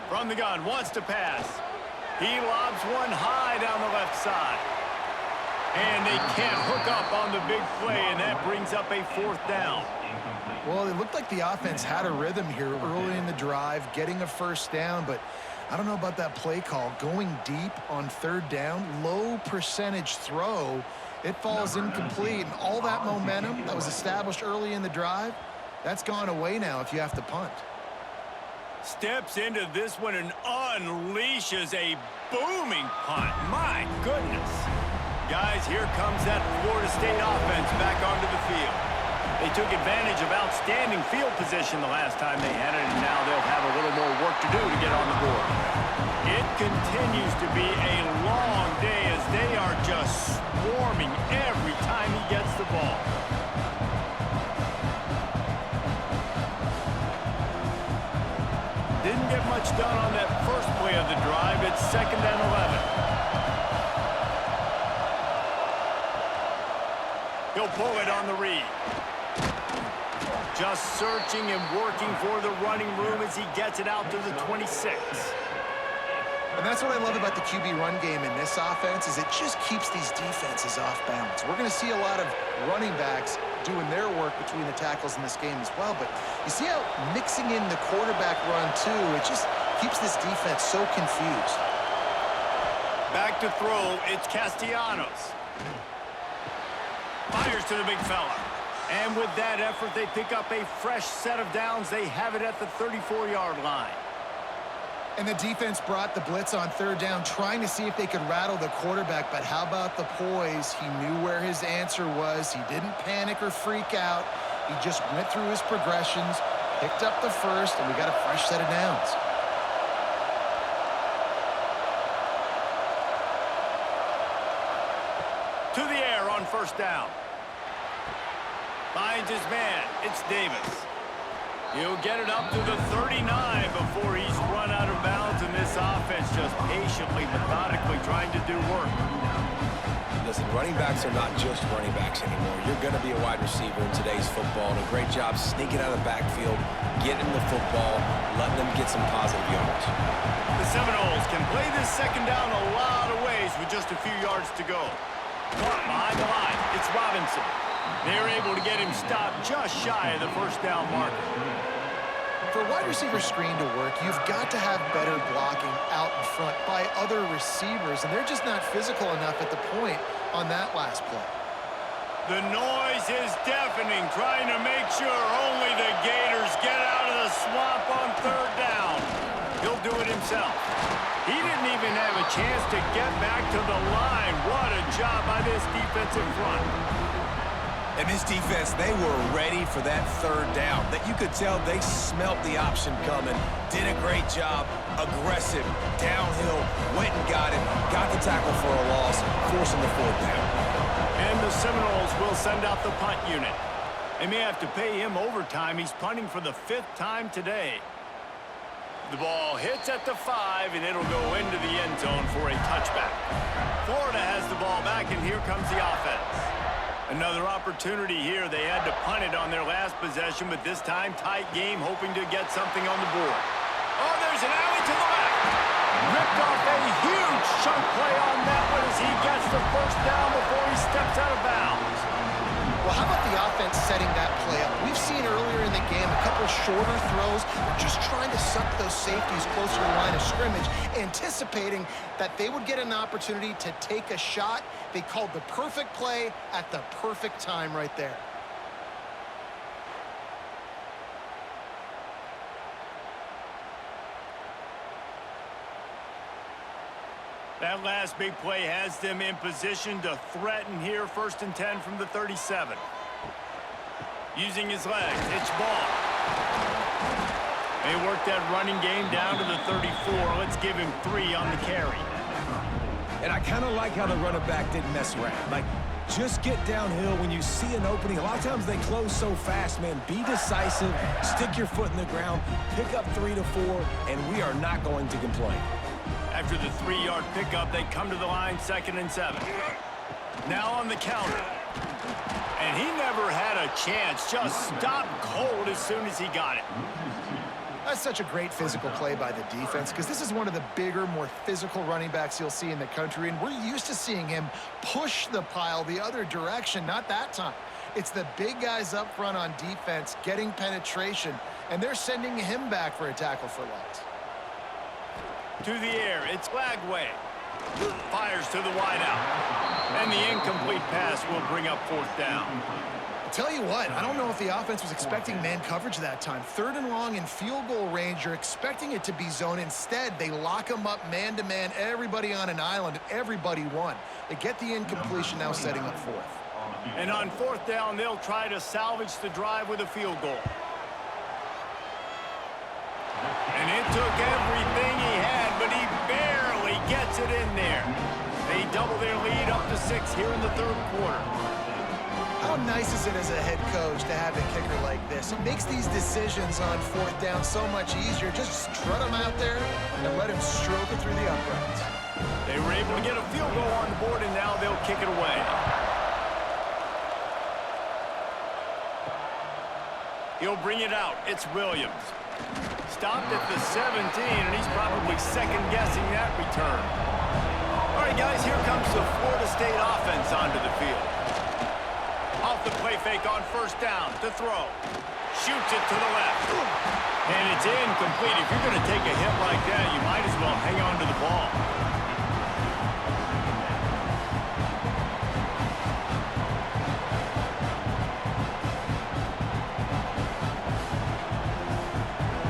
[SPEAKER 1] From the gun, wants to pass. He lobs one high down the left side. And they can't hook up on the big play, and that brings up a 4th down.
[SPEAKER 2] Well, it looked like the offense had a rhythm here early in the drive, getting a 1st down, but I don't know about that play call. Going deep on 3rd down, low percentage throw, it falls incomplete, and all that momentum that was established early in the drive, that's gone away now if you have to punt.
[SPEAKER 1] Steps into this one and unleashes a booming punt. My goodness. Guys, here comes that Florida State offense back onto the field. They took advantage of outstanding field position the last time they had it, and now they'll have a little more work to do to get on the board. It continues to be a long day as they are just swarming every time he gets the ball. Didn't get much done on that first play of the drive. It's 2nd and 11. He'll pull it on the read. Just searching and working for the running room as he gets it out to the 26.
[SPEAKER 2] And that's what I love about the QB run game in this offense is it just keeps these defenses off balance. We're going to see a lot of running backs doing their work between the tackles in this game as well. But you see how mixing in the quarterback run too, it just keeps this defense so confused.
[SPEAKER 1] Back to throw, it's Castellanos. Fires to the big fella. And with that effort, they pick up a fresh set of downs. They have it at the 34-yard line.
[SPEAKER 2] And the defense brought the blitz on 3rd down, trying to see if they could rattle the quarterback. But how about the poise? He knew where his answer was. He didn't panic or freak out. He just went through his progressions, picked up the 1st, and we got a fresh set of downs.
[SPEAKER 1] To the air on 1st down. Finds his man. It's Davis. He'll get it up to the 39 before he's run out of bounds, and this offense just patiently, methodically trying to do work.
[SPEAKER 3] Listen, running backs are not just running backs anymore. You're going to be a wide receiver in today's football, and a great job sneaking out of the backfield, getting the football, letting them get some positive yards.
[SPEAKER 1] The Seminoles can play this 2nd down a lot of ways with just a few yards to go. Caught behind the line. It's Robinson. They're able to get him stopped just shy of the first down marker.
[SPEAKER 2] For a wide receiver screen to work, you've got to have better blocking out in front by other receivers, and they're just not physical enough at the point on that last play.
[SPEAKER 1] The noise is deafening, trying to make sure only the Gators get out of the swamp on third down. He'll do it himself. He didn't even have a chance to get back to the line. What a job by this defensive front.
[SPEAKER 3] And this defense, they were ready for that third down. That you could tell they smelt the option coming. Did a great job. Aggressive. Downhill. Went and got it. Got the tackle for a loss. Forcing the fourth down.
[SPEAKER 1] And the Seminoles will send out the punt unit. They may have to pay him overtime. He's punting for the 5th time today. The ball hits at the 5, and it'll go into the end zone for a touchback. Florida has the ball back, and here comes the offense. Another opportunity here. They had to punt it on their last possession, but this time tight game, hoping to get something on the board. Oh, there's an alley to the left. Ripped off a huge chunk play on that one as he gets the first down before he steps out of bounds.
[SPEAKER 2] Well, how about the offense setting that play up? We've seen earlier in the game a couple shorter throws, just trying to suck those safeties closer to the line of scrimmage, anticipating that they would get an opportunity to take a shot. They called the perfect play at the perfect time right there.
[SPEAKER 1] That last big play has them in position to threaten here, 1st and 10 from the 37. Using his legs, it's ball. They work that running game down to the 34. Let's give him 3 on the carry.
[SPEAKER 3] And I kind of like how the running back didn't mess around. Like, just get downhill when you see an opening. A lot of times they close so fast, man. Be decisive, stick your foot in the ground, pick up 3 to 4, and we are not going to complain.
[SPEAKER 1] After the 3-yard pickup, they come to the line, 2nd and 7. Now on the counter. And he never had a chance. Just stopped cold as soon as he got it.
[SPEAKER 2] That's such a great physical play by the defense because this is one of the bigger, more physical running backs you'll see in the country, and we're used to seeing him push the pile the other direction. Not that time. It's the big guys up front on defense getting penetration, and they're sending him back for a tackle for loss.
[SPEAKER 1] To the air, it's Lagway. Fires to the wideout. And the incomplete pass will bring up 4th down.
[SPEAKER 2] I'll tell you what, I don't know if the offense was expecting man coverage that time. 3rd and long in field goal range, you're expecting it to be zone. Instead, they lock them up man-to-man, everybody on an island, and everybody won. They get the incompletion, now setting up 4th.
[SPEAKER 1] And on 4th down, they'll try to salvage the drive with a field goal. And it took everything he had, but he barely gets it in there. They double their lead up to 6 here in the 3rd quarter.
[SPEAKER 2] How nice is it as a head coach to have a kicker like this? It makes these decisions on 4th down so much easier. Just strut him out there and let him stroke it through the uprights.
[SPEAKER 1] They were able to get a field goal on the board, and now they'll kick it away. He'll bring it out. It's Williams. Stopped at the 17, and he's probably second-guessing that return. All right, guys, here comes the Florida State offense onto the field. Off the play fake on 1st down to throw. Shoots it to the left. And it's incomplete. If you're going to take a hit like that, you might as well hang on to the ball.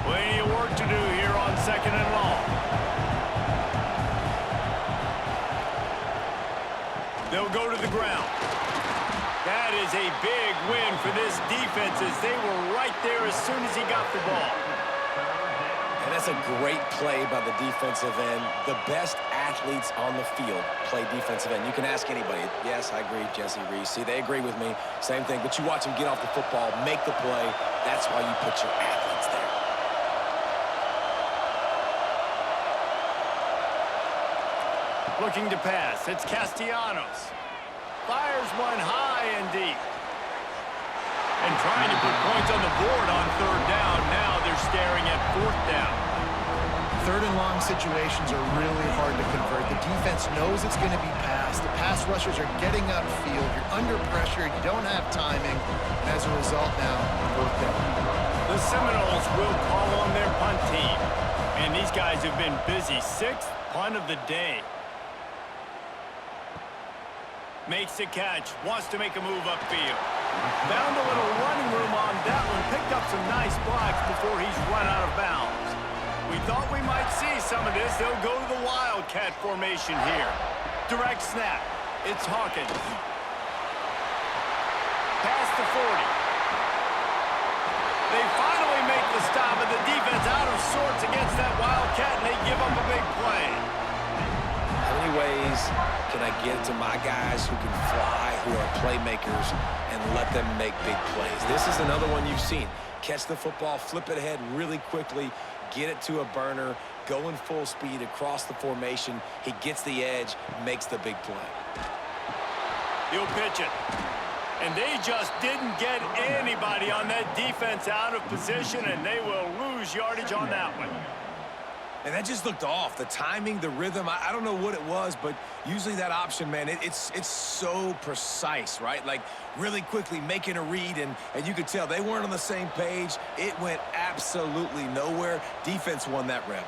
[SPEAKER 1] Plenty of work to do here on 2nd and long. They'll go to the ground. That is a big win for this defense as they were right there as soon as he got the ball.
[SPEAKER 3] And that's a great play by the defensive end. The best athletes on the field play defensive end. You can ask anybody. Yes, I agree, Jesse Reese. See, they agree with me. Same thing. But you watch them get off the football, make the play. That's why you put your athletes there.
[SPEAKER 1] Looking to pass. It's Castellanos. Fires one high and deep. And trying to put points on the board on 3rd down. Now they're staring at 4th down.
[SPEAKER 2] Third and long situations are really hard to convert. The defense knows it's going to be passed. The pass rushers are getting upfield. You're under pressure. You don't have timing. And as a result now, fourth down.
[SPEAKER 1] The Seminoles will call on their punt team. And these guys have been busy. Sixth punt of the day. Makes the catch. Wants to make a move upfield. Found a little running room on that one. Picked up some nice blocks before he's run out of bounds. We thought we might see some of this. They'll go to the Wildcat formation here. Direct snap. It's Hawkins. Past the 40. They finally make the stop, and the defense out of sorts against that Wildcat, and they give up a big play.
[SPEAKER 3] How many ways can I get to my guys who can fly, who are playmakers, and let them make big plays? This is another one you've seen. Catch the football, flip it ahead really quickly, get it to a burner, go in full speed across the formation. He gets the edge, makes the big play.
[SPEAKER 1] He'll pitch it. And they just didn't get anybody on that defense out of position, and they will lose yardage on that one.
[SPEAKER 3] And that just looked off. The timing, the rhythm, I don't know what it was, but usually that option, man, it's so precise, right? Like really quickly making a read, and you could tell they weren't on the same page. It went absolutely nowhere. Defense won that rep.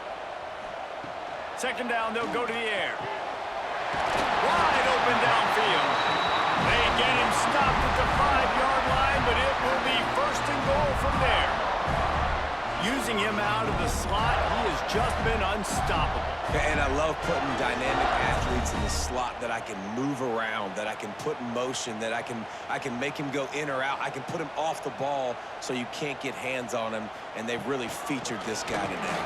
[SPEAKER 1] Second down, they'll go to the air. Wide open downfield. They get him stopped at the 5-yard line, but it will be first and goal from there. Using him out of the slot, he has just been unstoppable.
[SPEAKER 3] And I love putting dynamic athletes in the slot that I can move around, that I can put in motion, that I can make him go in or out. I can put him off the ball so you can't get hands on him, and they've really featured this guy today.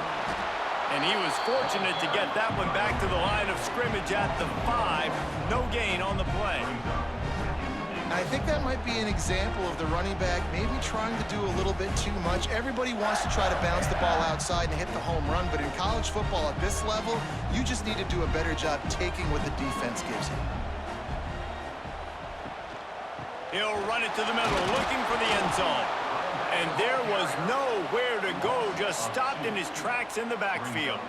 [SPEAKER 1] And he was fortunate to get that one back to the line of scrimmage at the 5. No gain on the play.
[SPEAKER 2] I think that might be an example of the running back maybe trying to do a little bit too much. Everybody wants to try to bounce the ball outside and hit the home run, but in college football at this level, you just need to do a better job taking what the defense gives you.
[SPEAKER 1] He'll run it to the middle, looking for the end zone. And there was nowhere to go, just stopped in his tracks in the backfield.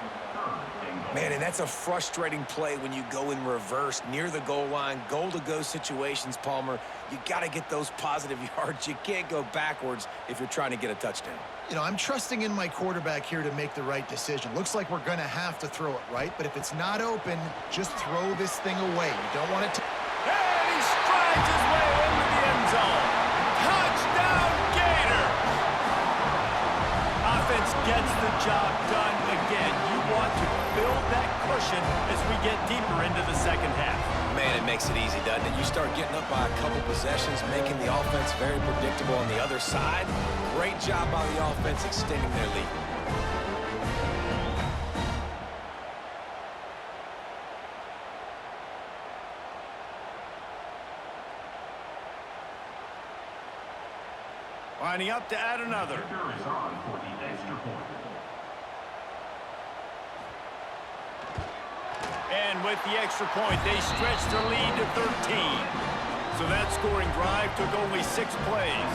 [SPEAKER 3] Man, and that's a frustrating play when you go in reverse near the goal line, goal-to-go situations, Palmer. You got to get those positive yards. You can't go backwards if you're trying to get a touchdown.
[SPEAKER 2] You know, I'm trusting in my quarterback here to make the right decision. Looks like we're going to have to throw it, right? But if it's not open, just throw this thing away. You don't want it to...
[SPEAKER 1] And he strides his way into the end zone. Touchdown, Gator! Offense gets the job done again. You want to build that cushion as we get deeper into the second half.
[SPEAKER 3] Man, it makes it easy, doesn't it? You start getting up by a couple possessions, making the offense very predictable on the other side. Great job by the offense extending their lead.
[SPEAKER 1] Lining up to add another.
[SPEAKER 4] Is on for the extra point.
[SPEAKER 1] And with the extra point, they stretched their lead to 13. So that scoring drive took only 6 plays.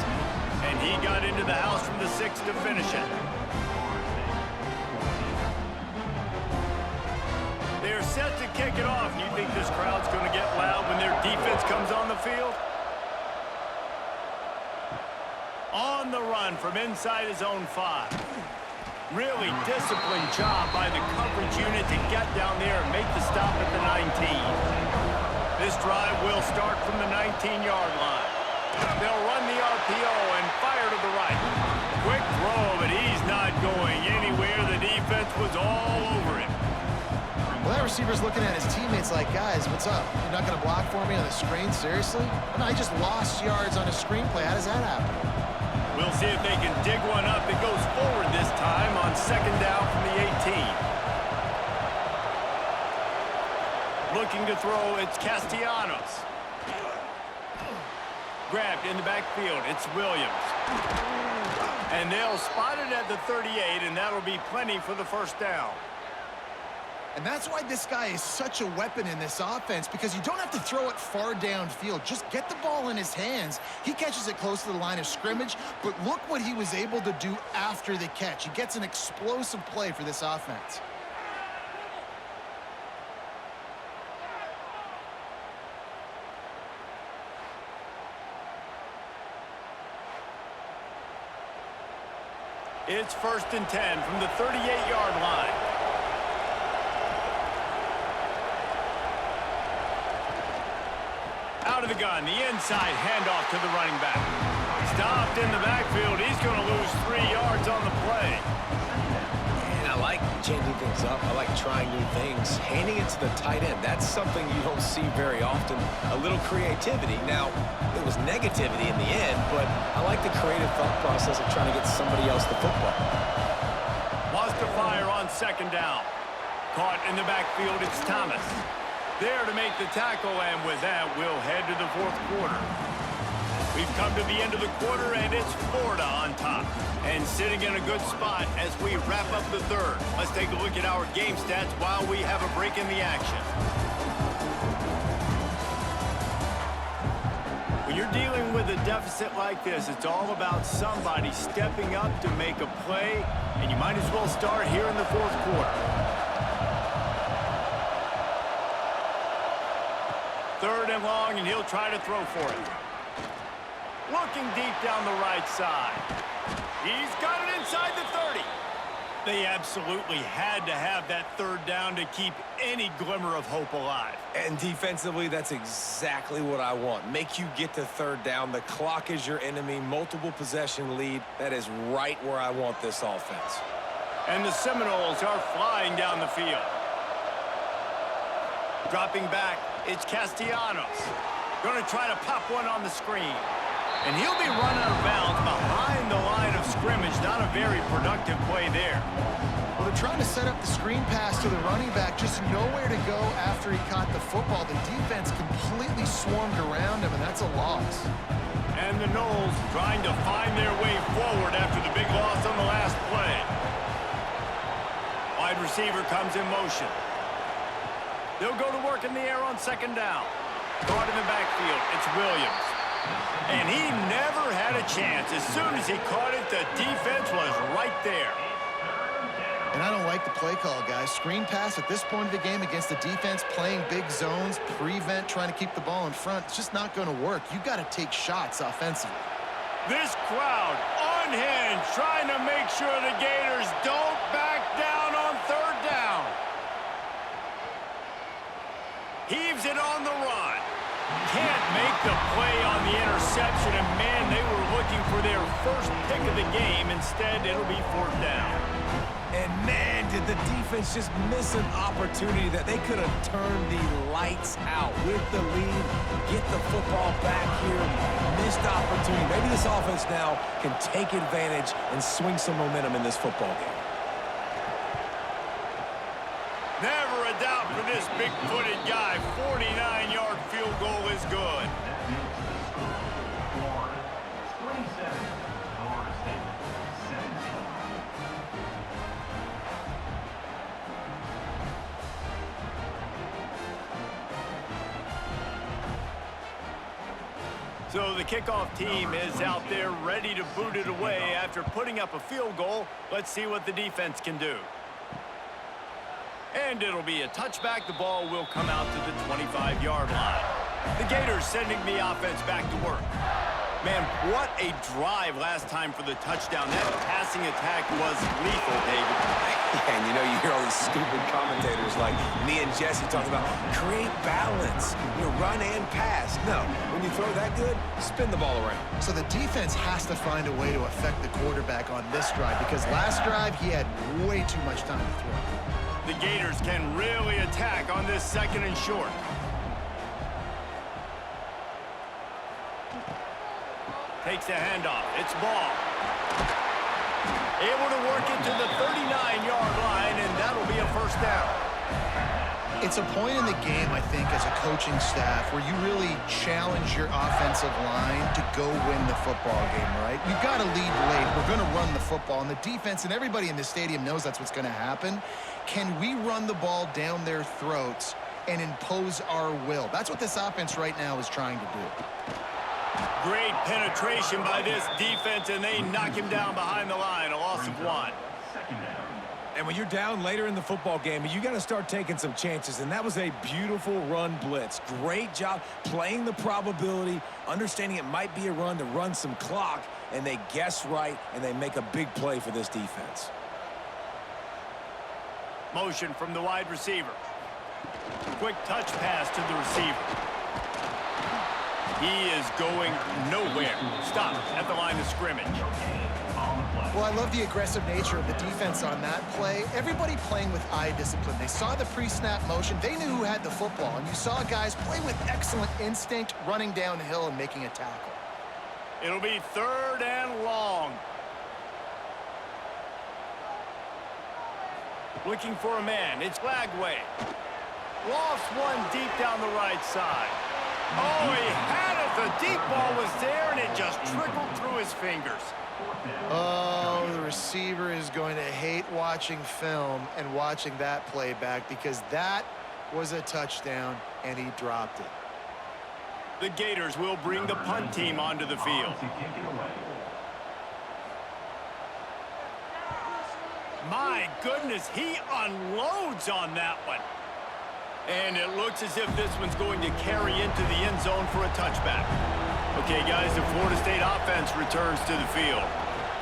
[SPEAKER 1] And he got into the house from the 6 to finish it. They're set to kick it off. You think this crowd's going to get loud when their defense comes on the field? On the run from inside his own 5. Really disciplined job by the coverage unit to get down there and make the stop at the 19. This drive will start from the 19-yard line. They'll run the RPO and fire to the right. Quick throw, but he's not going anywhere. The defense was all over him.
[SPEAKER 2] Well, that receiver's looking at his teammates like, guys, what's up? You're not going to block for me on the screen? Seriously? No, I just lost yards on a screenplay. How does that happen?
[SPEAKER 1] We'll see if they can dig one up. It goes forward this time on second down from the 18. Looking to throw, it's Castellanos. Grabbed in the backfield, it's Williams. And they'll spot it at the 38, and that'll be plenty for the first down.
[SPEAKER 2] And that's why this guy is such a weapon in this offense, because you don't have to throw it far downfield. Just get the ball in his hands. He catches it close to the line of scrimmage, but look what he was able to do after the catch. He gets an explosive play for this offense.
[SPEAKER 1] It's 1st and 10 from the 38-yard line. Out of the gun, the inside handoff to the running back. Stopped in the backfield. He's going to lose 3 yards on the play.
[SPEAKER 3] And I like changing things up. I like trying new things. Handing it to the tight end, that's something you don't see very often. A little creativity. Now, it was negativity in the end, but I like the creative thought process of trying to get somebody else the football.
[SPEAKER 1] Wants to fire on 2nd down. Caught in the backfield, it's Thomas. There to make the tackle, and with that, we'll head to the 4th quarter. We've come to the end of the quarter, and it's Florida on top. And sitting in a good spot as we wrap up the 3rd. Let's take a look at our game stats while we have a break in the action. When you're dealing with a deficit like this, it's all about somebody stepping up to make a play, and you might as well start here in the 4th quarter. 3rd and long, and he'll try to throw for it. Looking deep down the right side. He's got it inside the 30. They absolutely had to have that 3rd down to keep any glimmer of hope alive.
[SPEAKER 3] And defensively, that's exactly what I want. Make you get to 3rd down. The clock is your enemy. Multiple possession lead. That is right where I want this offense.
[SPEAKER 1] And the Seminoles are flying down the field. Dropping back, it's Castellanos. Going to try to pop one on the screen. And he'll be run out of bounds behind the line of scrimmage. Not a very productive play there.
[SPEAKER 2] Well, they're trying to set up the screen pass to the running back. Just nowhere to go after he caught the football. The defense completely swarmed around him, and that's a loss.
[SPEAKER 1] And the Noles trying to find their way forward after the big loss on the last play. Wide receiver comes in motion. They'll go to work in the air on 2nd down. Caught in the backfield, it's Williams. And he never had a chance. As soon as he caught it, the defense was right there.
[SPEAKER 2] And I don't like the play call, guys. Screen pass at this point of the game against the defense, playing big zones, prevent, trying to keep the ball in front. It's just not going to work. You got to take shots offensively.
[SPEAKER 1] This crowd unhinged, trying to make sure the Gators don't back down on 3rd down. Heaves it on the run. Can't make the play on the interception, and man, they were looking for their first pick of the game. Instead, it'll be 4th down.
[SPEAKER 3] And man, did the defense just miss an opportunity that they could have turned the lights out with the lead, get the football back here, missed opportunity. Maybe this offense now can take advantage and swing some momentum in this football game.
[SPEAKER 1] Never a doubt for this big-footed guy. 49-yard field goal is good.
[SPEAKER 4] Florida 27, Florida State 17.
[SPEAKER 1] So the kickoff team is out there ready to boot it away after putting up a field goal. Let's see what the defense can do. And it'll be a touchback. The ball will come out to the 25-yard line. The Gators sending the offense back to work. Man, what a drive last time for the touchdown. That passing attack was lethal, David.
[SPEAKER 3] And you know, you hear all these stupid commentators like me and Jesse talking about create balance, run and pass. No, when you throw that good, spin the ball around.
[SPEAKER 2] So the defense has to find a way to affect the quarterback on this drive, because last drive he had way too much time to throw.
[SPEAKER 1] The Gators can really attack on this 2nd and short. Takes the handoff. It's Ball. Able to work it to the 39-yard line, and that'll be a 1st down.
[SPEAKER 2] It's a point in the game, I think, as a coaching staff where you really challenge your offensive line to go win the football game, right? You've got to lead late. We're going to run the football, and the defense and everybody in the stadium knows that's what's going to happen. Can we run the ball down their throats and impose our will? That's what this offense right now is trying to do.
[SPEAKER 1] Great penetration by this defense, and they knock him down behind the line, a loss of 1.
[SPEAKER 3] And when you're down later in the football game, you got to start taking some chances, and that was a beautiful run blitz. Great job playing the probability, understanding it might be a run to run some clock, and they guess right, and they make a big play for this defense.
[SPEAKER 1] Motion from the wide receiver. Quick touch pass to the receiver. He is going nowhere. Stop at the line of scrimmage.
[SPEAKER 2] Well, I love the aggressive nature of the defense on that play. Everybody playing with eye discipline. They saw the pre-snap motion. They knew who had the football. And you saw guys play with excellent instinct, running downhill and making a tackle.
[SPEAKER 1] It'll be 3rd and long. Looking for a man. It's Lagway. Lofts one deep down the right side. Oh, he had it. The deep ball was there, and it just trickled through his fingers.
[SPEAKER 2] Oh, the receiver is going to hate watching film and watching that play back because that was a touchdown, and he dropped it.
[SPEAKER 1] The Gators will bring the punt team onto the field. My goodness, he unloads on that one. And it looks as if this one's going to carry into the end zone for a touchback. Okay, guys, the Florida State offense returns to the field.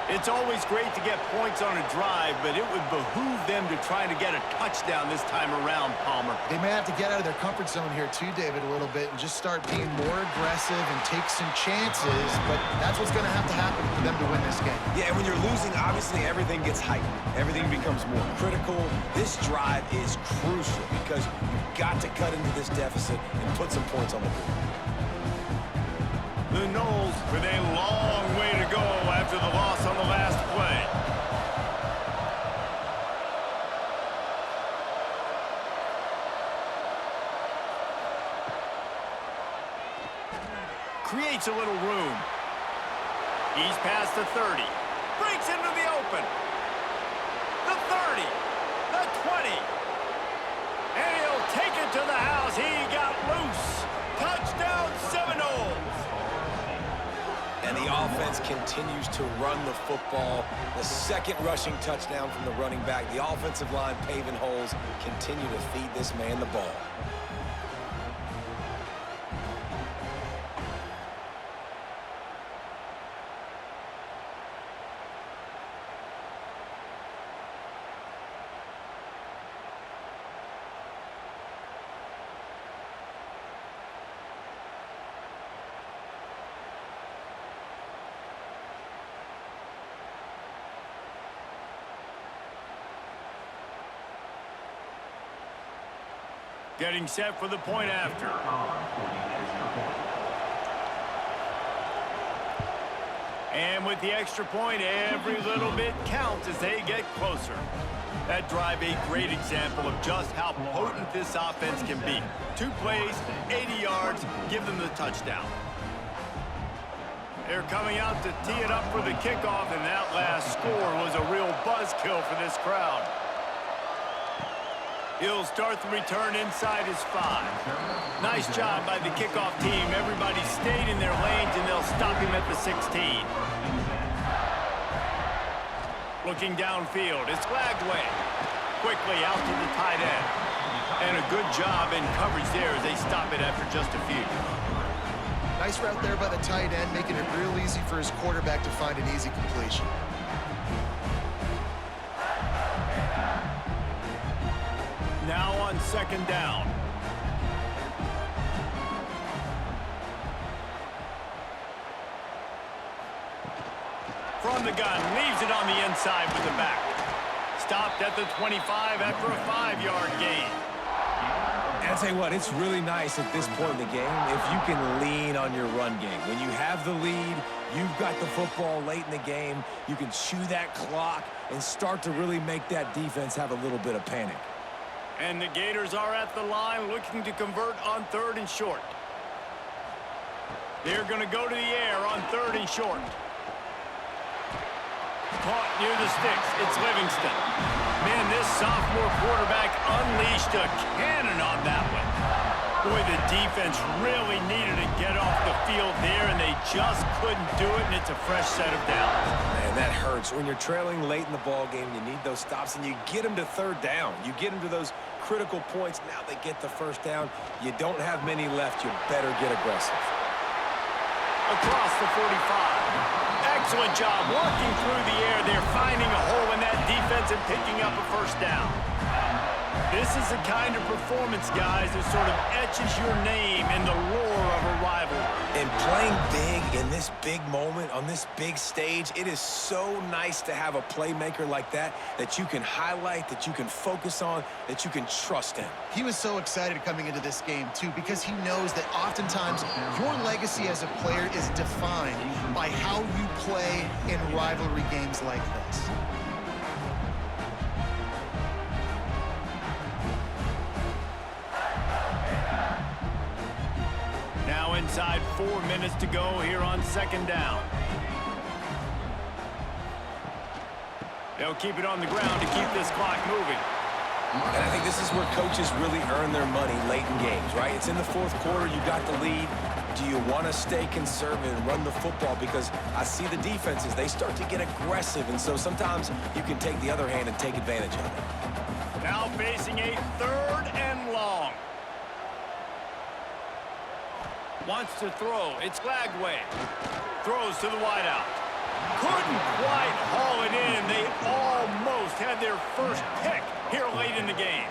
[SPEAKER 1] It's always great to get points on a drive, but it would behoove them to try to get a touchdown this time around, Palmer.
[SPEAKER 2] They may have to get out of their comfort zone here too, David, a little bit and just start being more aggressive and take some chances, but that's what's going to have to happen for them to win this game.
[SPEAKER 3] Yeah, and when you're losing, obviously everything gets heightened. Everything becomes more critical. This drive is crucial because you've got to cut into this deficit and put some points on the board.
[SPEAKER 1] The Noles with a long way to go after the loss on the last play. Creates a little room. He's past the 30. Breaks into the open. The 30. The 20. And he'll take it to the house. He got loose. Touchdown, Seminoles.
[SPEAKER 3] And the offense continues to run the football. The second rushing touchdown from the running back. The offensive line paving holes. Continue to feed this man the ball.
[SPEAKER 1] Getting set for the point after. And with the extra point, every little bit counts as they get closer. That drive a great example of just how potent this offense can be. 2 plays, 80 yards, give them the touchdown. They're coming out to tee it up for the kickoff, and that last score was a real buzzkill for this crowd. He'll start the return inside his 5. Nice job by the kickoff team. Everybody stayed in their lanes, and they'll stop him at the 16. Looking downfield, it's Lagway. Quickly out to the tight end. And a good job in coverage there as they stop it after just a few.
[SPEAKER 2] Nice route there by the tight end, making it real easy for his quarterback to find an easy completion.
[SPEAKER 1] Now on 2nd down. From the gun, leaves it on the inside with the back. Stopped at the 25 after a 5-yard gain.
[SPEAKER 3] And I'll tell you what, it's really nice at this point in the game if you can lean on your run game. When you have the lead, you've got the football late in the game, you can chew that clock and start to really make that defense have a little bit of panic.
[SPEAKER 1] And the Gators are at the line looking to convert on 3rd and short. They're going to go to the air on 3rd and short. Caught near the sticks. It's Livingston. Man, this sophomore quarterback unleashed a cannon on that one. Boy, the defense really needed to get off the field there, and they just couldn't do it, and it's a fresh set of downs.
[SPEAKER 3] Man, that hurts. When you're trailing late in the ball game, you need those stops, and you get them to third down. You get them to those critical points. Now they get the first down. You don't have many left. You better get aggressive.
[SPEAKER 1] Across the 45. Excellent job working through the air. They're finding a hole in that defense and picking up a first down. This is the kind of performance, guys, that sort of etches your name in the lore of a rivalry.
[SPEAKER 3] And playing big in this big moment, on this big stage, it is so nice to have a playmaker like that that you can highlight, that you can focus on, that you can trust in.
[SPEAKER 2] He was so excited coming into this game, too, because he knows that oftentimes your legacy as a player is defined by how you play in rivalry games like this.
[SPEAKER 1] Now inside 4 minutes to go here on second down. They'll keep it on the ground to keep this clock moving.
[SPEAKER 3] And I think this is where coaches really earn their money late in games, right? It's in the fourth quarter. You got the lead. Do you want to stay conservative and run the football? Because I see the defenses, they start to get aggressive, and so sometimes you can take the other hand and take advantage of it.
[SPEAKER 1] Now facing a third and long. Wants to throw. It's Lagway. Throws to the wideout. Couldn't quite haul it in. They almost had their first pick here late in the game.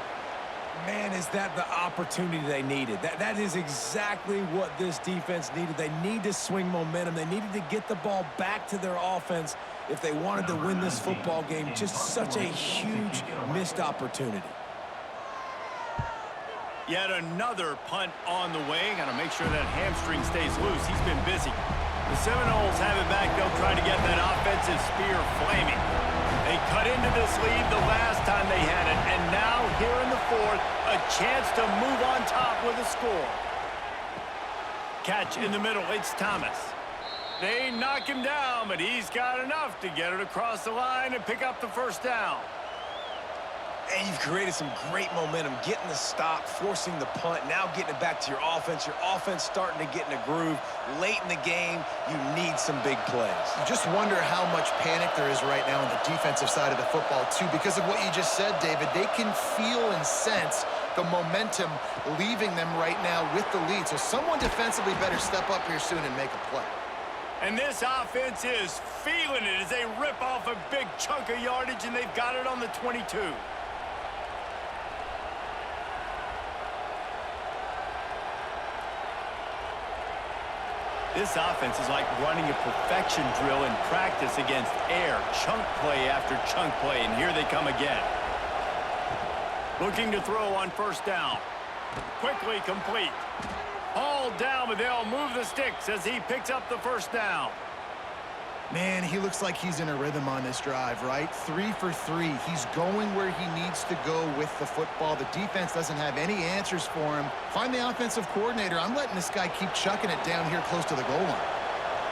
[SPEAKER 3] Man, is that the opportunity they needed. That is exactly what this defense needed. They need to swing momentum. They needed to get the ball back to their offense if they wanted to win this football game. Just such a huge missed opportunity.
[SPEAKER 1] Yet another punt on the way. Got to make sure that hamstring stays loose. He's been busy. The Seminoles have it back. They'll try to get that offensive spear flaming. They cut into this lead the last time they had it. And now, here in the fourth, a chance to move on top with a score. Catch in the middle. It's Thomas. They knock him down, but he's got enough to get it across the line and pick up the first down.
[SPEAKER 3] And you've created some great momentum, getting the stop, forcing the punt, now getting it back to your offense. Your offense starting to get in a groove. Late in the game, you need some big plays.
[SPEAKER 2] You just wonder how much panic there is right now on the defensive side of the football, too, because of what you just said, David. They can feel and sense the momentum leaving them right now with the lead. So someone defensively better step up here soon and make a play.
[SPEAKER 1] And this offense is feeling it as they rip off a big chunk of yardage, and they've got it on the 22. This offense is like running a perfection drill in practice against air, chunk play after chunk play, and here they come again. Looking to throw on first down. Quickly complete. Hauled down, but they'll move the sticks as he picks up the first down.
[SPEAKER 2] Man, he looks like he's in a rhythm on this drive, right? 3 for 3. He's going where he needs to go with the football. The defense doesn't have any answers for him. Find the offensive coordinator. I'm letting this guy keep chucking it down here close to the goal line.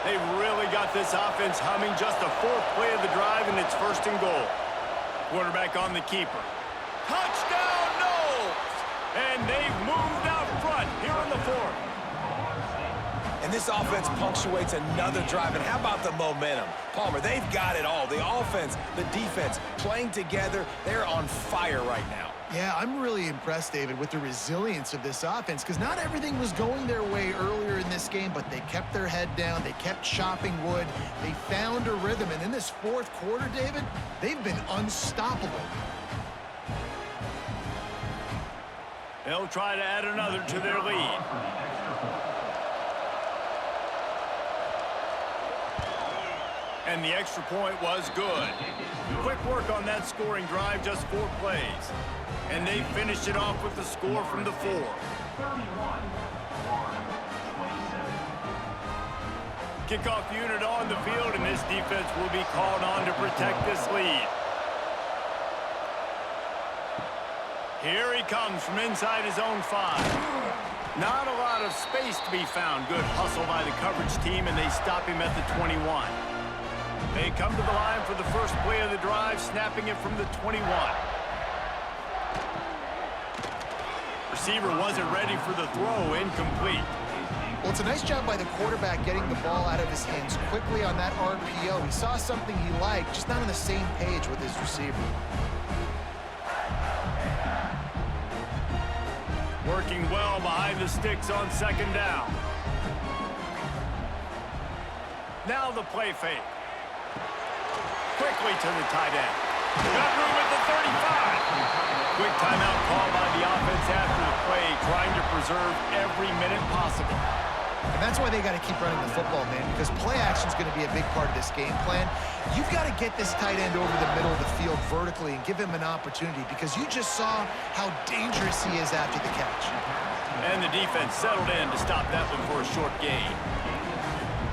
[SPEAKER 1] They've really got this offense humming. Just the fourth play of the drive, and it's first and goal. Quarterback on the keeper. Touchdown, Knowles! And they've moved out front here in the fourth.
[SPEAKER 3] And this offense punctuates another drive. And how about the momentum? Palmer, they've got it all. The offense, the defense, playing together. They're on fire right now.
[SPEAKER 2] Yeah, I'm really impressed, David, with the resilience of this offense, because not everything was going their way earlier in this game, but they kept their head down. They kept chopping wood. They found a rhythm. And in this fourth quarter, David, they've been unstoppable.
[SPEAKER 1] They'll try to add another to their lead. And the extra point was good. Quick work on that scoring drive, just 4 plays. And they finished it off with the score from the 4.
[SPEAKER 4] 31-27.
[SPEAKER 1] Kickoff unit on the field, and this defense will be called on to protect this lead. Here he comes from inside his own 5. Not a lot of space to be found. Good hustle by the coverage team, and they stop him at the 21. They come to the line for the first play of the drive, snapping it from the 21. Receiver wasn't ready for the throw, incomplete.
[SPEAKER 2] Well, it's a nice job by the quarterback getting the ball out of his hands quickly on that RPO. He saw something he liked, just not on the same page with his receiver.
[SPEAKER 1] Working well behind the sticks on second down. Now the play fake. Quickly to the tight end. Got room at the 35. Quick timeout call by the offense after the play, trying to preserve every minute possible.
[SPEAKER 2] And that's why they got to keep running the football, man, because play action is going to be a big part of this game plan. You've got to get this tight end over the middle of the field vertically and give him an opportunity, because you just saw how dangerous he is after the catch.
[SPEAKER 1] And the defense settled in to stop that one for a short gain.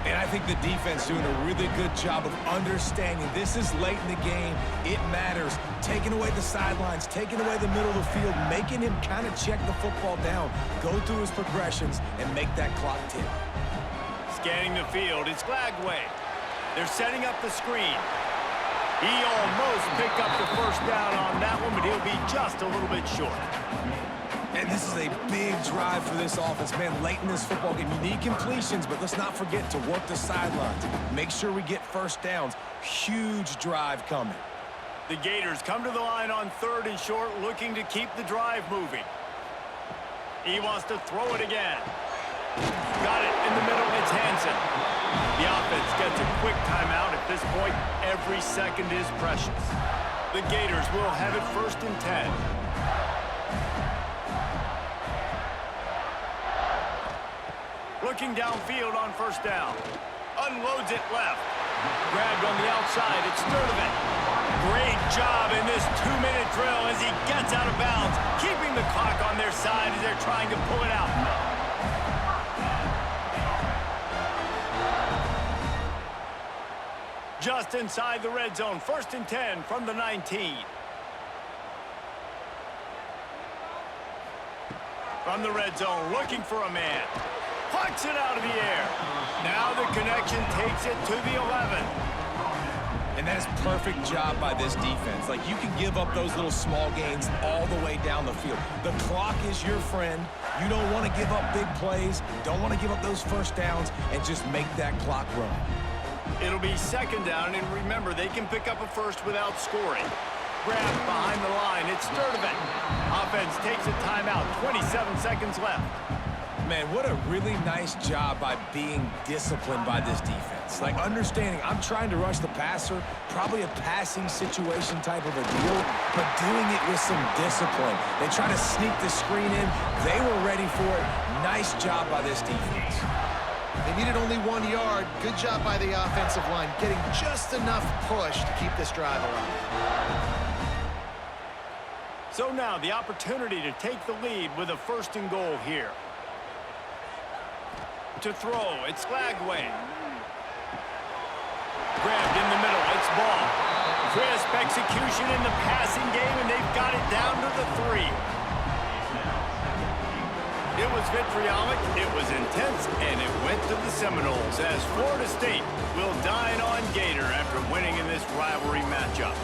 [SPEAKER 3] And I think the defense doing a really good job of understanding this is late in the game. It matters. Taking away the sidelines, taking away the middle of the field, making him kind of check the football down, go through his progressions, and make that clock tick.
[SPEAKER 1] Scanning the field, it's Lagway. They're setting up the screen. He almost picked up the first down on that one, but he'll be just a little bit short.
[SPEAKER 3] And this is a big drive for this offense, man. Late in this football game, you need completions, but let's not forget to work the sidelines. Make sure we get first downs. Huge drive coming.
[SPEAKER 1] The Gators come to the line on 3rd and short, looking to keep the drive moving. He wants to throw it again. Got it in the middle, it's Hansen. The offense gets a quick timeout. At this point, every second is precious. The Gators will have it 1st and 10. Looking downfield on 1st down. Unloads it left. Grabbed on the outside. It's Sturdivant. Great job in this 2-minute drill as he gets out of bounds, keeping the clock on their side as they're trying to pull it out. Just inside the red zone. 1st and 10 from the 19. From the red zone, looking for a man. Pucks it out of the air. Now the connection takes it to the 11.
[SPEAKER 3] And that is a perfect job by this defense. Like, you can give up those little small gains all the way down the field. The clock is your friend. You don't want to give up big plays. Don't want to give up those first downs, and just make that clock run.
[SPEAKER 1] It'll be 2nd down, and remember, they can pick up a first without scoring. Grabbed behind the line. It's Sturdivant. Offense takes a timeout. 27 seconds left.
[SPEAKER 3] Man, what a really nice job by being disciplined by this defense. Like, understanding I'm trying to rush the passer, probably a passing situation type of a deal, but doing it with some discipline. They try to sneak the screen in. They were ready for it. Nice job by this defense.
[SPEAKER 2] They needed only 1 yard. Good job by the offensive line, getting just enough push to keep this drive alive.
[SPEAKER 1] So now the opportunity to take the lead with a 1st and goal here. To throw, it's Lagway. Grabbed in the middle, it's Ball. Crisp execution in the passing game, and they've got it down to the 3. It was vitriolic, it was intense, and it went to the Seminoles as Florida State will dine on Gator after winning in this rivalry matchup.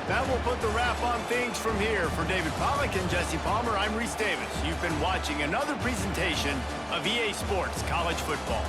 [SPEAKER 1] That will put the wrap on things from here. For David Pollack and Jesse Palmer, I'm Reese Davis. You've been watching another presentation of EA Sports College Football.